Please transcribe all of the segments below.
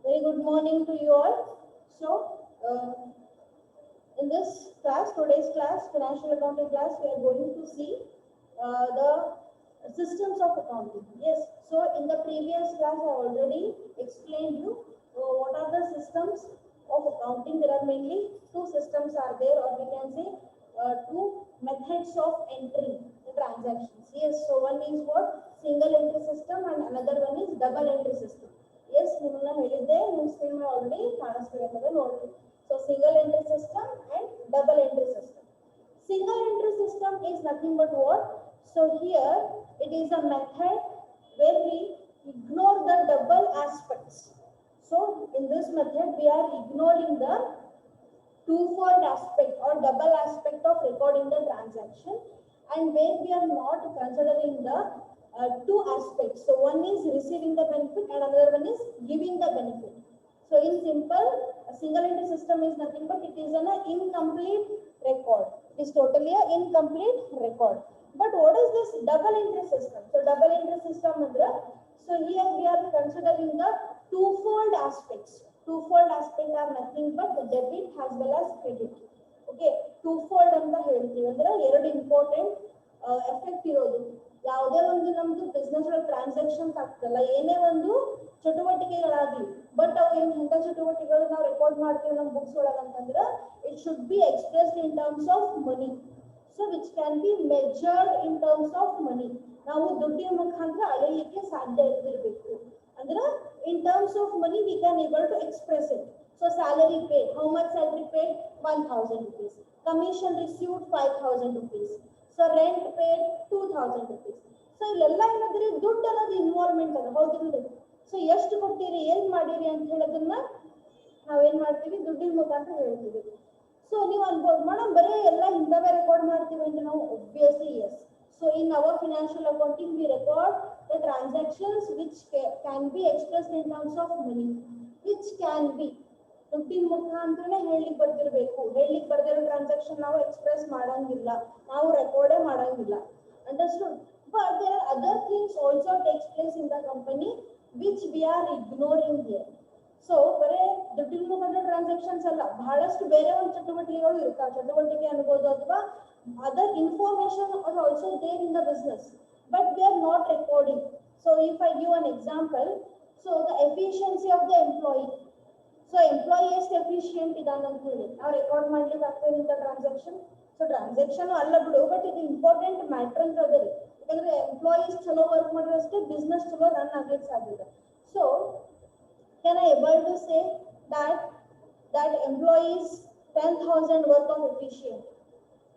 Very good morning to you all. So, in this class, today's class, financial accounting class, we are going to see the systems of accounting. Yes, so in the previous class, I already explained you what are the systems of accounting. There are mainly two systems are there, or we can say two methods of entering the transactions. Yes, so one is what? Single entry system and another one is double entry system. Yes, ನಿಮ್ಮನ್ನ ಹೇಳಿದ್ದೆ ನಿಮ್ಮ screen ಮೇಲೆ already ಕಾಣಿಸ್ತಿದೆ ನೋಡ್ರಿ. So single entry system and double entry system. Single entry system is nothing but what? So here it is a method where we ignore the double aspects. So in this method we are ignoring the twofold aspect or double aspect of recording the transaction, and where we are not considering the two aspects. So one is receiving the benefit and another one is giving the benefit. So in simple, a single entry system is nothing but it is an incomplete record. It is totally an incomplete record. But what is this double entry system? So double entry system, so here we are considering the twofold aspects. Twofold aspect are nothing but the debit as well as credit. Okay, twofold anta ಹೇಳ್ತೀವಿ ಅಂದ್ರೆ ಎರಡು important effect ಇರೋದು. ಯಾವುದೇ ಒಂದು ನಮ್ದು business ಒಳಗೆ transactions ಆಗ್ತಲ್ಲ, ಏನೇ ಒಂದು ಚಟುವಟಿಕೆಗಳಾಗಲಿ, ಬಟ್ ಅವು ಎಂಥ ಚಟುವಟಿಕೆಗಳು ನಾವು ರೆಕಾರ್ಡ್ ಮಾಡ್ತೀವಿ ನಮ್ಮ ಬುಕ್ಸ್ ಒಳಗೆ ಅಂತಂದ್ರೆ it should be expressed in terms of money. So which can be measured in terms of money. ನಾವು ದುಡ್ಡಿನ ಮುಖಾಂತರ ಅಳೆಯಲಿಕ್ಕೆ ಸಾಧ್ಯ ಇರಬೇಕು ಅಂದ್ರೆ in terms of money we can able to express it. So salary paid, how much salary paid? 1000 rupees. Commission received 5000 rupees. So rent paid 2000 rupees. So ಇಲ್ಲೆಲ್ಲ ಏನಾದ್ರೆ ದುಡ್ಡು ಅನ್ನೋದು ಇನ್ವಾಲ್ವ್ಮೆಂಟ್ ಅದ, ಹೌದಿಲ್ಲ? ಸೊ ಎಷ್ಟು ಕೊಟ್ಟಿರಿ, ಏನ್ ಮಾಡಿರಿ ಅಂತ ಹೇಳೋದನ್ನ ನಾವೇನ್ ಮಾಡ್ತೀವಿ, ದುಡ್ಡಿನ ಮುಖಾಂತರ ಹೇಳ್ತೀವಿ. ಸೊ ನೀವು ಅನ್ಬೋದು ಮೇಡಮ್ ಬರೀ ಎಲ್ಲ ಇಂಥವೇ ರೆಕಾರ್ಡ್ ಮಾಡ್ತೀವಿ ಅಂತ ನಾವು. Obviously yes. So in our financial accounting, we record the transactions which can be expressed in terms of money, which can be ದುಡ್ಡಿನ ಮುಖಾಂತರನೇ ಹೇಳಿಕ್ ಬರ್ದಿರ್ಬೇಕು. ಹೇಳಿಕ್ ಬರ್ದಿರೋ ಟ್ರಾನ್ಸಾಕ್ಷನ್ ನಾವು ಎಕ್ಸ್ಪ್ರೆಸ್ ಮಾಡಂಗಿಲ್ಲ, ನಾವು ರೆಕಾರ್ಡೇ ಮಾಡಂಗಿಲ್ಲ. Understood? But there are other things also takes place in the company which we are ignoring here. So ಬರೇ ದುಡ್ಡಿನ ಮುಖಾಂತರ transactions ಅಲ್ಲ, ಬಹಳಷ್ಟು ಬೇರೆ ಒಂದು ಚಟುವಟಿಕೆಗಳು ಇರ್ತಾವೆ. ಚಟುವಟಿಕೆ ಅನ್ಬೋದು ಅಥವಾ other information are also there in the business, but we are not recording. So if I give an example, so the efficiency of the employee. So employee is efficient idana anta heli ನಾವು record ಮಾಡ್ಲಿಕ್ಕೆ ಆಗ್ತದೆ in the transaction. So transaction ಅಲ್ಲ ಬಿಡು, but ಇದು important matter ಅಂತ ಅದರಿ. ಯಾಕಂದ್ರೆ employees ಚಲೋ ವರ್ಕ್ ಮಾಡಿದ್ರೆ ಅಷ್ಟೇ ಬಿಸ್ನೆಸ್ ಚಲೋ ರನ್ ಆಗ್ಲಿಕ್ಕೆ ಸಾಧ್ಯ. So can I able to say that employees 10,000 worth of efficient?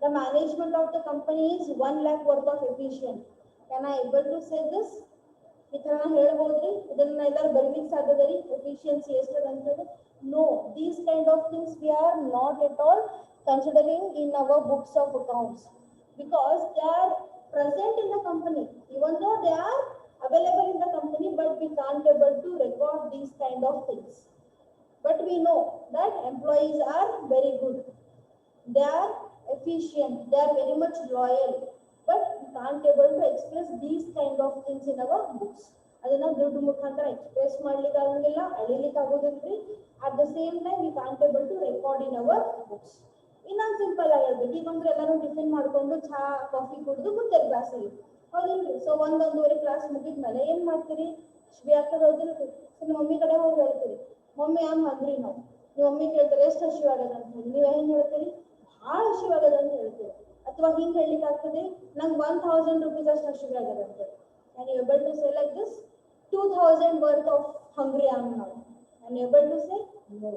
The management of the company is 1 lakh worth of efficient. Can I able to say this? ಈ ತರ ಹೇಳ್ಬೋದ್ರಿ? ಇದನ್ನ ಎಲ್ಲರೂ ಬರೀಲಿಕ್ಕೆ ಸಾಧ್ಯದರಿ ಎಫಿಷಿಯನ್ಸಿ ಎಷ್ಟದ ಅಂತ ಹೇಳಿ? No, these kind of things we are not at all considering in our books of accounts, because they are present in the company. Even though they are available in the company, but we can't able to record these kind of things. But we know that employees are very good, they are efficient, they are very much loyal, but we can't able to express these kind of things in our books. ಅದನ್ನ ದುಡ್ಡು ಮುಖಾಂತರ express ಮಾಡ್ಲಿಕ್ಕೆ ಆಗಂಗಿಲ್ಲ, ಅಳಿಲಿಕ್ಕೆ ಆಗೋದಿಲ್ರಿ. At the same time we can't able to record in our books. ಇನ್ನೊಂದು simple ಆಗಿ ಹೇಳ್ಬೇಕು, ಈಗ ಅಂದ್ರೆ ಎಲ್ಲರೂ ಟಿಫಿನ್ ಮಾಡ್ಕೊಂಡು ಚಹಾ ಕಾಫಿ ಕುಡಿದು ಕೂತಾರೆ ಕ್ಲಾಸಲ್ಲಿ, ಹೌದಿಲ್ರಿ? ಸೊ ಒಂದೊಂದುವರೆ ಕ್ಲಾಸ್ ಮುಗಿದ್ಮೇಲೆ ಏನ್ ಮಾಡ್ತೀರಿ? ಶಿವಿ ಆಗ್ತದೆ, ಹೌದಿಲ್ರಿ? ಸೊ ನಿಮ್ಮ ಮಮ್ಮಿ ಕಡೆ ಹೋಗಿ ಹೇಳ್ತೀರಿ, ಮಮ್ಮಿ ಆಮ್ ಹಂಗ್ರಿ ನಾವು. ನಿಮ್ಮ ಮಮ್ಮಿ ಕೇಳ್ತಾರೆ ಎಷ್ಟು ಹಸಿವಾಗದ ಅಂತ ಹೇಳಿ, ನೀವ್ ಹೆಂಗ್ ಹೇಳ್ತೀರಿ? ಭಾಳ ಹಸಿವಾಗದ ಅಂತ ಹೇಳ್ತೀರಿ. ಅಥವಾ ಹಿಂಗ್ ಹೇಳಿಕ್ ಆಗ್ತದೆ, ನಂಗೆ 1000 rupees ಅಷ್ಟು ಹಸಿವಾಗದ ಅಂತ ಹೇಳಿ. Can you able to say like this? 2000 worth of hungry I am now. Can you able to say? No.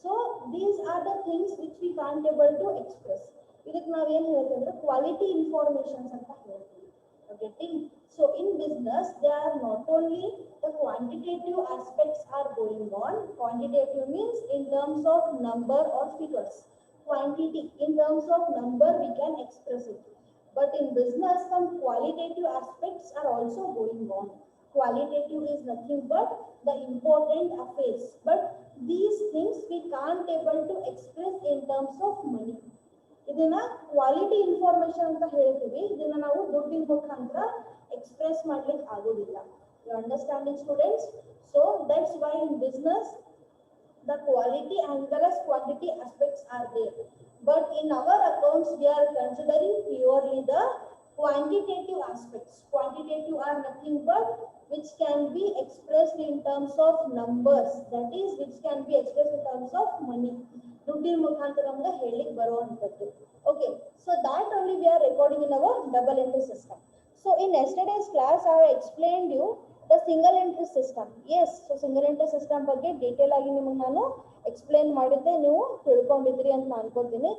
So these are the things which we can't able to express. ಇದಕ್ಕೆ ನಾವು ಏನ್ ಹೇಳ್ತೀವಿ ಅಂದ್ರೆ quality informations ಅಂತ ಹೇಳ್ತೀವಿ. Getting? So in business there are not only the quantitative aspects are going on. Quantitative means in terms of number or figures. Quantity in terms of number we can express it. But in business some qualitative aspects are also going on. Qualitative is nothing but the important affairs, but these things we can't able to express in terms of money. ಇದನ್ನ quality information ಅಂತ ಹೇಳ್ತೀವಿ. ಇದನ್ನ ನಾವು ದುಡ್ಡಿನ ಮುಖಾಂತರ express ಮಾಡ್ಲಿಕ್ಕೆ ಆಗೋದಿಲ್ಲ. You understanding, students? So that's why in business the quality as well as quantity aspects are there. But in our accounts, we are considering purely the quantitative aspects. Quantitative are nothing but which can be expressed in terms of numbers. That is, which can be expressed in terms of money. ದುಡ್ಡಿನ ಮುಖಾಂತರ ನಮ್ಗೆ ಹೇಳಿಕ್ ಬರುವಂತದ್ದು. Okay, so that only we are recording in our double entry system. So in yesterday's class, I have explained you the single entry system. Yes, so single entry system ಬಗ್ಗೆ detail ಆಗಿ ನಿಮಗೆ ನಾನು explain ಮಾಡಿದ್ದೆ, ನೀವು ತಿಳ್ಕೊಂಡಿದ್ರಿ ಅಂತ ಅನ್ಕೋತೀನಿ.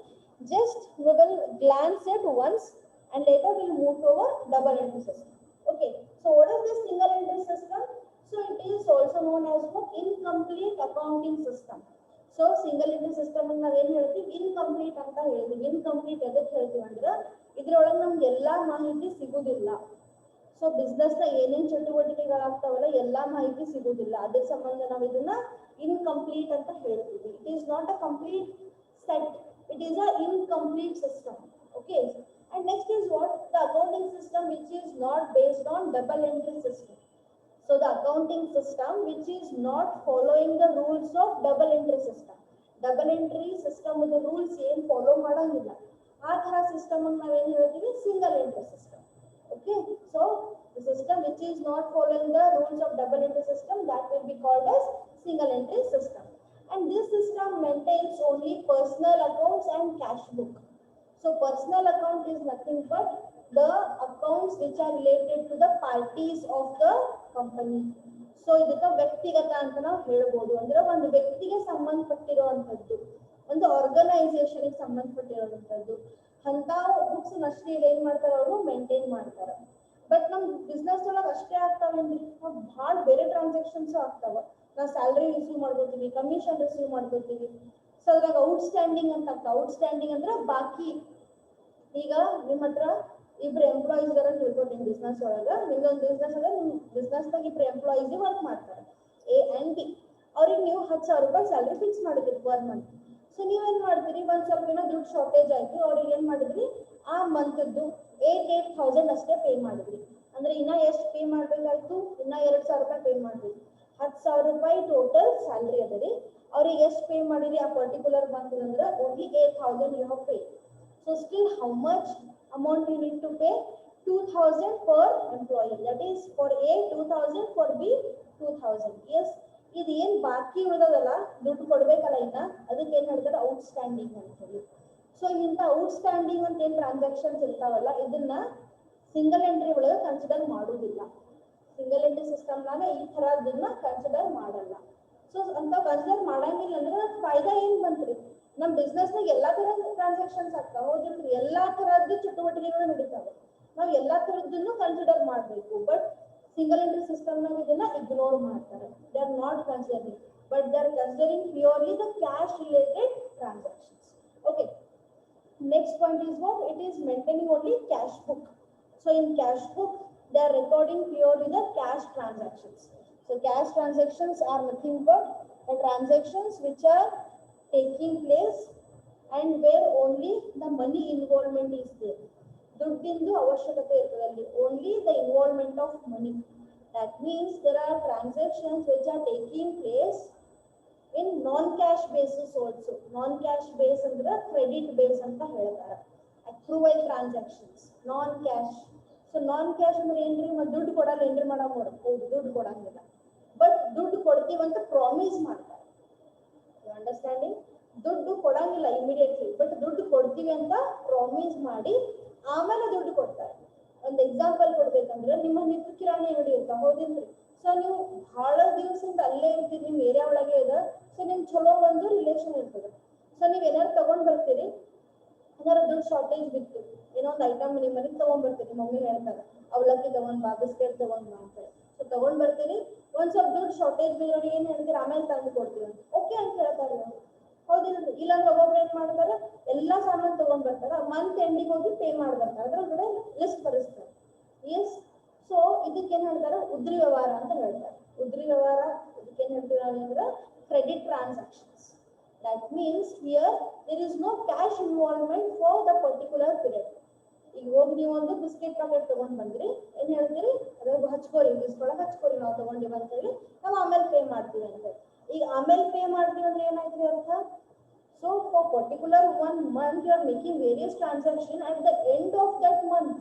Just we will glance at once and later we'll move to our double entry system. Okay, so what is this single entry system? So it is also known as the incomplete accounting system. So single entry system ಅನ್ನು ನಾವು ಏನು ಹೇಳ್ತೀವಿ, incomplete ಅಂತ ಹೇಳ್ತೀವಿ. Incomplete ಎದಕ್ಕೆ ಹೇಳ್ತೀವಿ ಅಂದ್ರೆ ಇದ್ರೊಳಗೆ ನಮ್ಗೆ ಎಲ್ಲಾ ಮಾಹಿತಿ ಸಿಗುದಿಲ್ಲ. ಸೊ ಬಿಸ್ನೆಸ್ ನ ಏನೇನ್ ಚಟುವಟಿಕೆಗಳಾಗ್ತಾವಲ್ಲ ಎಲ್ಲಾ ಮಾಹಿತಿ ಸಿಗುದಿಲ್ಲ. ಅದ್ರ ಸಂಬಂಧ ನಾವು ಇದನ್ನ ಇನ್ಕಂಪ್ಲೀಟ್ ಅಂತ ಹೇಳ್ತೀವಿ. It is not a complete set, it is a incomplete system. Okay, and next is what? The accounting system which is not based on double entry system. So the accounting system which is not following the rules of double entry system. Double entry system with the rules ಏನು follow ಮಾಡಂಗಿಲ್ಲ. ಆ ತರ system ಅನ್ನು ನಾವೇನು ಹೇಳ್ತೀವಿ, single entry system. Okay, so the system which is not following the rules of double entry system, that will be called as single entry system. And this system maintains only personal accounts and cash book. So personal account is nothing but the accounts which are related to the parties of the company. So ಇದಕ್ಕೆ ವ್ಯಕ್ತಿಗತ ಅಂತ ನಾವು ಹೇಳ್ಬೋದು. ಅಂದ್ರೆ ಒಂದು ವ್ಯಕ್ತಿಗೆ ಸಂಬಂಧಪಟ್ಟಿರುವಂತದ್ದು, ಒಂದು organisation ಸಂಬಂಧಪಟ್ಟಿರುವಂತದ್ದು ಅಂತ ಬುಕ್ಸ್ ಅಷ್ಟೇ ಏನ್ ಮಾಡ್ತಾರೆ, ಅವರು ಮೇಂಟೈನ್ ಮಾಡ್ತಾರೆ. ಬಟ್ ನಮ್ ಬಿಸ್ನೆಸ್ ಒಳಗೆ ಅಷ್ಟೇ ಆಗ್ತಾವೇನ್ರಿ, ನಾವು ಭಾಳ ಬೇರೆ ಟ್ರಾನ್ಸಾಕ್ಷನ್ಸ್ ಆಗ್ತಾವ. ನಾವು ಸ್ಯಾಲ್ರಿ ರಿಸೀವ್ ಮಾಡ್ಕೋತೀವಿ, ಕಮಿಷನ್ ರಿಸೀವ್ ಮಾಡ್ಕೋತೀವಿ. ಸೊ ಅದ್ರಾಗ ಔಟ್ಸ್ಟ್ಯಾಂಡಿಂಗ್ ಅಂತ ಆಗ್ತಾವ. ಔಟ್ಸ್ಟ್ಯಾಂಡಿಂಗ್ ಅಂದ್ರೆ ಬಾಕಿ. ಈಗ ನಿಮ್ಮ ಹತ್ರ ಇಬ್ರು ಎಂಪ್ಲಾಯೀಸ್ ಗಾರ ತಿಳ್ಕೊತೀನಿ ಬಿಸ್ನೆಸ್ ಒಳಗ. ನಿಮ್ದೊಂದು ಬಿಸ್ನೆಸ್ ಅದ, ನಿಮ್ ಬಿಸ್ನೆಸ್ ದಾಗ ಇಬ್ರು ಎಂಪ್ಲಾಯೀಸ್ ವರ್ಕ್ ಮಾಡ್ತಾರೆ, ಎ ಅಂಡ್ ಬಿ. ಅವ್ರಿಗೆ ನೀವು 10,000 ರೂಪಾಯಿ ಸ್ಯಾಲ್ರಿ ಫಿಕ್ಸ್ ಮಾಡಿದ್ರಿ ಪರ್ ಮಂತ್. ಸೊ ನೀವೇನ್ ಮಾಡ್ತೀರಿ, ಒಂದ್ ಸ್ವಲ್ಪ ಏನೋ ದುಡ್ಡು ಶಾರ್ಟೇಜ್ ಆಯ್ತು, ಅವ್ರಿಗೆ ಏನ್ ಮಾಡಿದ್ರಿ, ಆ ಮಂತ್ದ್ದು 8,000 ಅಷ್ಟೇ ಪೇ ಮಾಡಿದ್ರಿ. ಅಂದ್ರೆ ಇನ್ನ ಎಷ್ಟು ಪೇ ಮಾಡ್ಬೇಕಾಯ್ತು, ಇನ್ನ 2,000 ರೂಪಾಯಿ ಪೇ ಮಾಡ್ಬೇಕು. 10,000 ರೂಪಾಯಿ ಟೋಟಲ್ ಸ್ಯಾಲ್ರಿ ಅದ ರೀ. ಅವ್ರಿಗೆ ಎಷ್ಟು ಪೇ ಮಾಡಿರಿ ಆ ಪರ್ಟಿಕ್ಯುಲರ್ ಮಂತ್ ಅಂದ್ರೆ only 8,000 you have pay. So still how much amount you need to pay? 2,000 per employee. That is for A 2,000, for B 2,000. Yes, ಇದು ಏನ್ ಬಾಕಿ ಉಳಿದದಲ್ಲ, ದುಡ್ಡು ಕೊಡ್ಬೇಕಲ್ಲ ಇನ್ನ, ಅದಕ್ಕೆ ಏನ್ ಹೇಳ್ತಾರೆ, ಔಟ್ಸ್ಟ್ಯಾಂಡಿಂಗ್ ಅಂತ ಹೇಳಿ. ಸೊ ಇಂಥ ಔಟ್ಸ್ಟ್ಯಾಂಡಿಂಗ್ ಅಂತ ಏನ್ ಟ್ರಾನ್ಸಾಕ್ಷನ್ಸ್ ಇರ್ತಾವಲ್ಲ, ಇದನ್ನ ಸಿಂಗಲ್ ಎಂಟ್ರಿ ಒಳಗೆ ಕನ್ಸಿಡರ್ ಮಾಡುವುದಿಲ್ಲ. ಸಿಂಗಲ್ ಎಂಟ್ರಿ ಸಿಸ್ಟಮ್ ನಾಗ ಈ ತರದನ್ನ ಕನ್ಸಿಡರ್ ಮಾಡಲ್ಲ. ಸೊ ಅಂತ ಕನ್ಸಿಡರ್ ಮಾಡಂಗಿಲ್ಲ ಅಂದ್ರೆ ಫಾಯ್ದಾ ಏನ್ ಬಂತ್ರಿ, ನಮ್ ಬಿಸ್ನೆಸ್ ನಾಗ ಎಲ್ಲಾ ತರದ ಟ್ರಾನ್ಸಾಕ್ಷನ್ಸ್ ಆಗ್ತಾವ, ಹೌದಿಲ್ರಿ? ಎಲ್ಲಾ ತರದ್ದು ಚಟುವಟಿಕೆಗಳು ನಡೀತಾವೆ, ನಾವು ಎಲ್ಲಾ ತರದ್ದನ್ನು ಕನ್ಸಿಡರ್ ಮಾಡ್ಬೇಕು. ಬಟ್ ಸಿಂಗಲ್ ಎಂಟ್ರಿ ಸಿಸ್ಟಮ್ ನಾಗ ಇದನ್ನ ಇಗ್ನೋರ್ ಮಾಡ್ತಾರೆ. They are not considering, but they are considering purely the cash related transactions. Okay, next point is what? It is maintaining only cash book. So in cash book they are recording purely the cash transactions. So cash transactions are nothing but the transactions which are taking place and where only the money involvement is there. ದುಡ್ಡಿಂದು ಅವಶ್ಯಕತೆ ಇರ್ತದೆ ಅಲ್ಲಿ, only the involvement of money. That means there are transactions which are taking place in non-cash basis also. Non-cash base ಅಂದ್ರೆ credit base ಅಂತ ಹೇಳ್ತಾರೆ. Accrual transactions, non-cash. So non-cash ಅಂದ್ರೆ ಏನ್ರಿ, ಮತ್ತೆ ದುಡ್ಡು ಕೊಡಲ್ಲ ಏನ್ರಿ ಮಾಡಕ್ ದುಡ್ಡು ಕೊಡಂಗಿಲ್ಲ, ಬಟ್ ದುಡ್ಡು ಕೊಡ್ತೀವಿ ಅಂತ ಪ್ರಾಮಿಸ್ ಮಾಡ್ತಾರೆ. You understanding? ದುಡ್ಡು ಕೊಡಂಗಿಲ್ಲ ಇಮಿಡಿಯೇಟ್ಲಿ, ಬಟ್ ದುಡ್ಡು ಕೊಡ್ತೀವಿ ಅಂತ ಪ್ರಾಮಿಸ್ ಮಾಡಿ ಆಮೇಲೆ ದುಡ್ಡು ಕೊಡ್ತಾರೆ. ಒಂದು ಎಕ್ಸಾಂಪಲ್ ಕೊಡ್ಬೇಕಂದ್ರೆ, ನಿಮ್ಮ ನಿತ್ಯ ಕಿರಾಣಿ ಅಂಗಡಿ ಇರ್ತಾವ, ಹೌದಿಲ್ರಿ? ಸೊ ನೀವು ಬಹಳ ದಿವಸದಿಂದ ಅಲ್ಲೇ ಇರ್ತೀರಿ, ನಿಮ್ ಏರಿಯಾ ಒಳಗೆ ಇದೆ. ಸೊ ನಿಮ್ ಚಲೋ ಒಂದು ರಿಲೇಷನ್ ಇರ್ತದೆ. ಸೊ ನೀವ್ ಏನಾರು ತಗೊಂಡ್ ಬರ್ತೀರಿ, ಏನಾರು ದುಡ್ಡು ಶಾರ್ಟೇಜ್ ಬಿತ್ತು, ಏನೋ ಒಂದು ಐಟಮ್ ನಿಮ್ ಮನೆಗೆ ತಗೊಂಡ್ ಬರ್ತೀರಿ, ಮಮ್ಮಿ ಹೇಳ್ತಾರೆ ಅವಲಕ್ಕಿ ತಗೊಂಡ್ ಬಾ, ಬಿಸ್ಕೆಟ್ ತಗೊಂಡ್ ಬಾ ಅಂತ. ಸೊ ತಗೊಂಡ್ ಬರ್ತೀರಿ, ಒಂದ್ ಸ್ವಲ್ಪ ದುಡ್ಡು ಶಾರ್ಟೇಜ್ ಬಿದ್ದವ್ರಿಗೆ ಏನ್ ಹೇಳ್ತೀರಿ, ಆಮೇಲೆ ತಂದು ಕೊಡ್ತೀವಿ ಅಂತ. ಓಕೆ ಅಂತ ಹೇಳ್ತಾರೆ ಅವ್ರು, ಹೌದಿಲ್ಲ? ಇಲ್ಲಾಂದ್ರೆ ಒಬ್ಬೊಬ್ರು ಏನ್ ಮಾಡ್ತಾರೆ, ಎಲ್ಲಾ ಸಾಮಾನು ತಗೊಂಡ್ ಬರ್ತಾರ, ಮಂತ್ ಎಂಡಿಗೆ ಹೋಗಿ ಪೇ ಮಾಡ್ಬರ್ತಾರೆ, ಅದ್ರೊಳಗಡೆ ಲಿಸ್ಟ್ ಬರೆಸ್ತಾರೆ. ಎಸ್, ಸೊ ಇದಕ್ಕೆ ಏನ್ ಹೇಳ್ತಾರೆ, ಉದ್ರಿ ವ್ಯವಹಾರ ಅಂತ ಹೇಳ್ತಾರೆ. ಉದ್ರಿ ವ್ಯವಹಾರ ಇದಕ್ಕೆ ಏನ್ ಹೇಳ್ತೀವಿ ಅಂದ್ರೆ credit transactions. That means here there is no cash involvement for the particular period. ಈಗ ಹೋಗಿ ನೀವು ಒಂದು ಬಿಸ್ಕೆಟ್ ಪ್ಯಾಕೆಟ್ ತಗೊಂಡ್ ಬಂದ್ರಿ, ಏನ್ ಹೇಳ್ತೀರಿ, ಅದ್ರ ಹಚ್ಕೋರಿ, ಬಿಸ್ಕೊಳಕ್ ಹಚ್ಕೋರಿ, ನಾವು ತಗೊಂಡಿವಿ ಅಂತ ಹೇಳಿ ನಾವು ಆಮೇಲೆ ಪೇ ಮಾಡ್ತೀವಿ ಅಂತ. ಈಗ ಆಮೇಲೆ ಪೇ ಮಾಡ್ತೀವಿ ಅಂದ್ರೆ ಏನಾಯ್ತು ಅರ್ಥ? So for particular 1 month you are making various transactions. At the end of that month,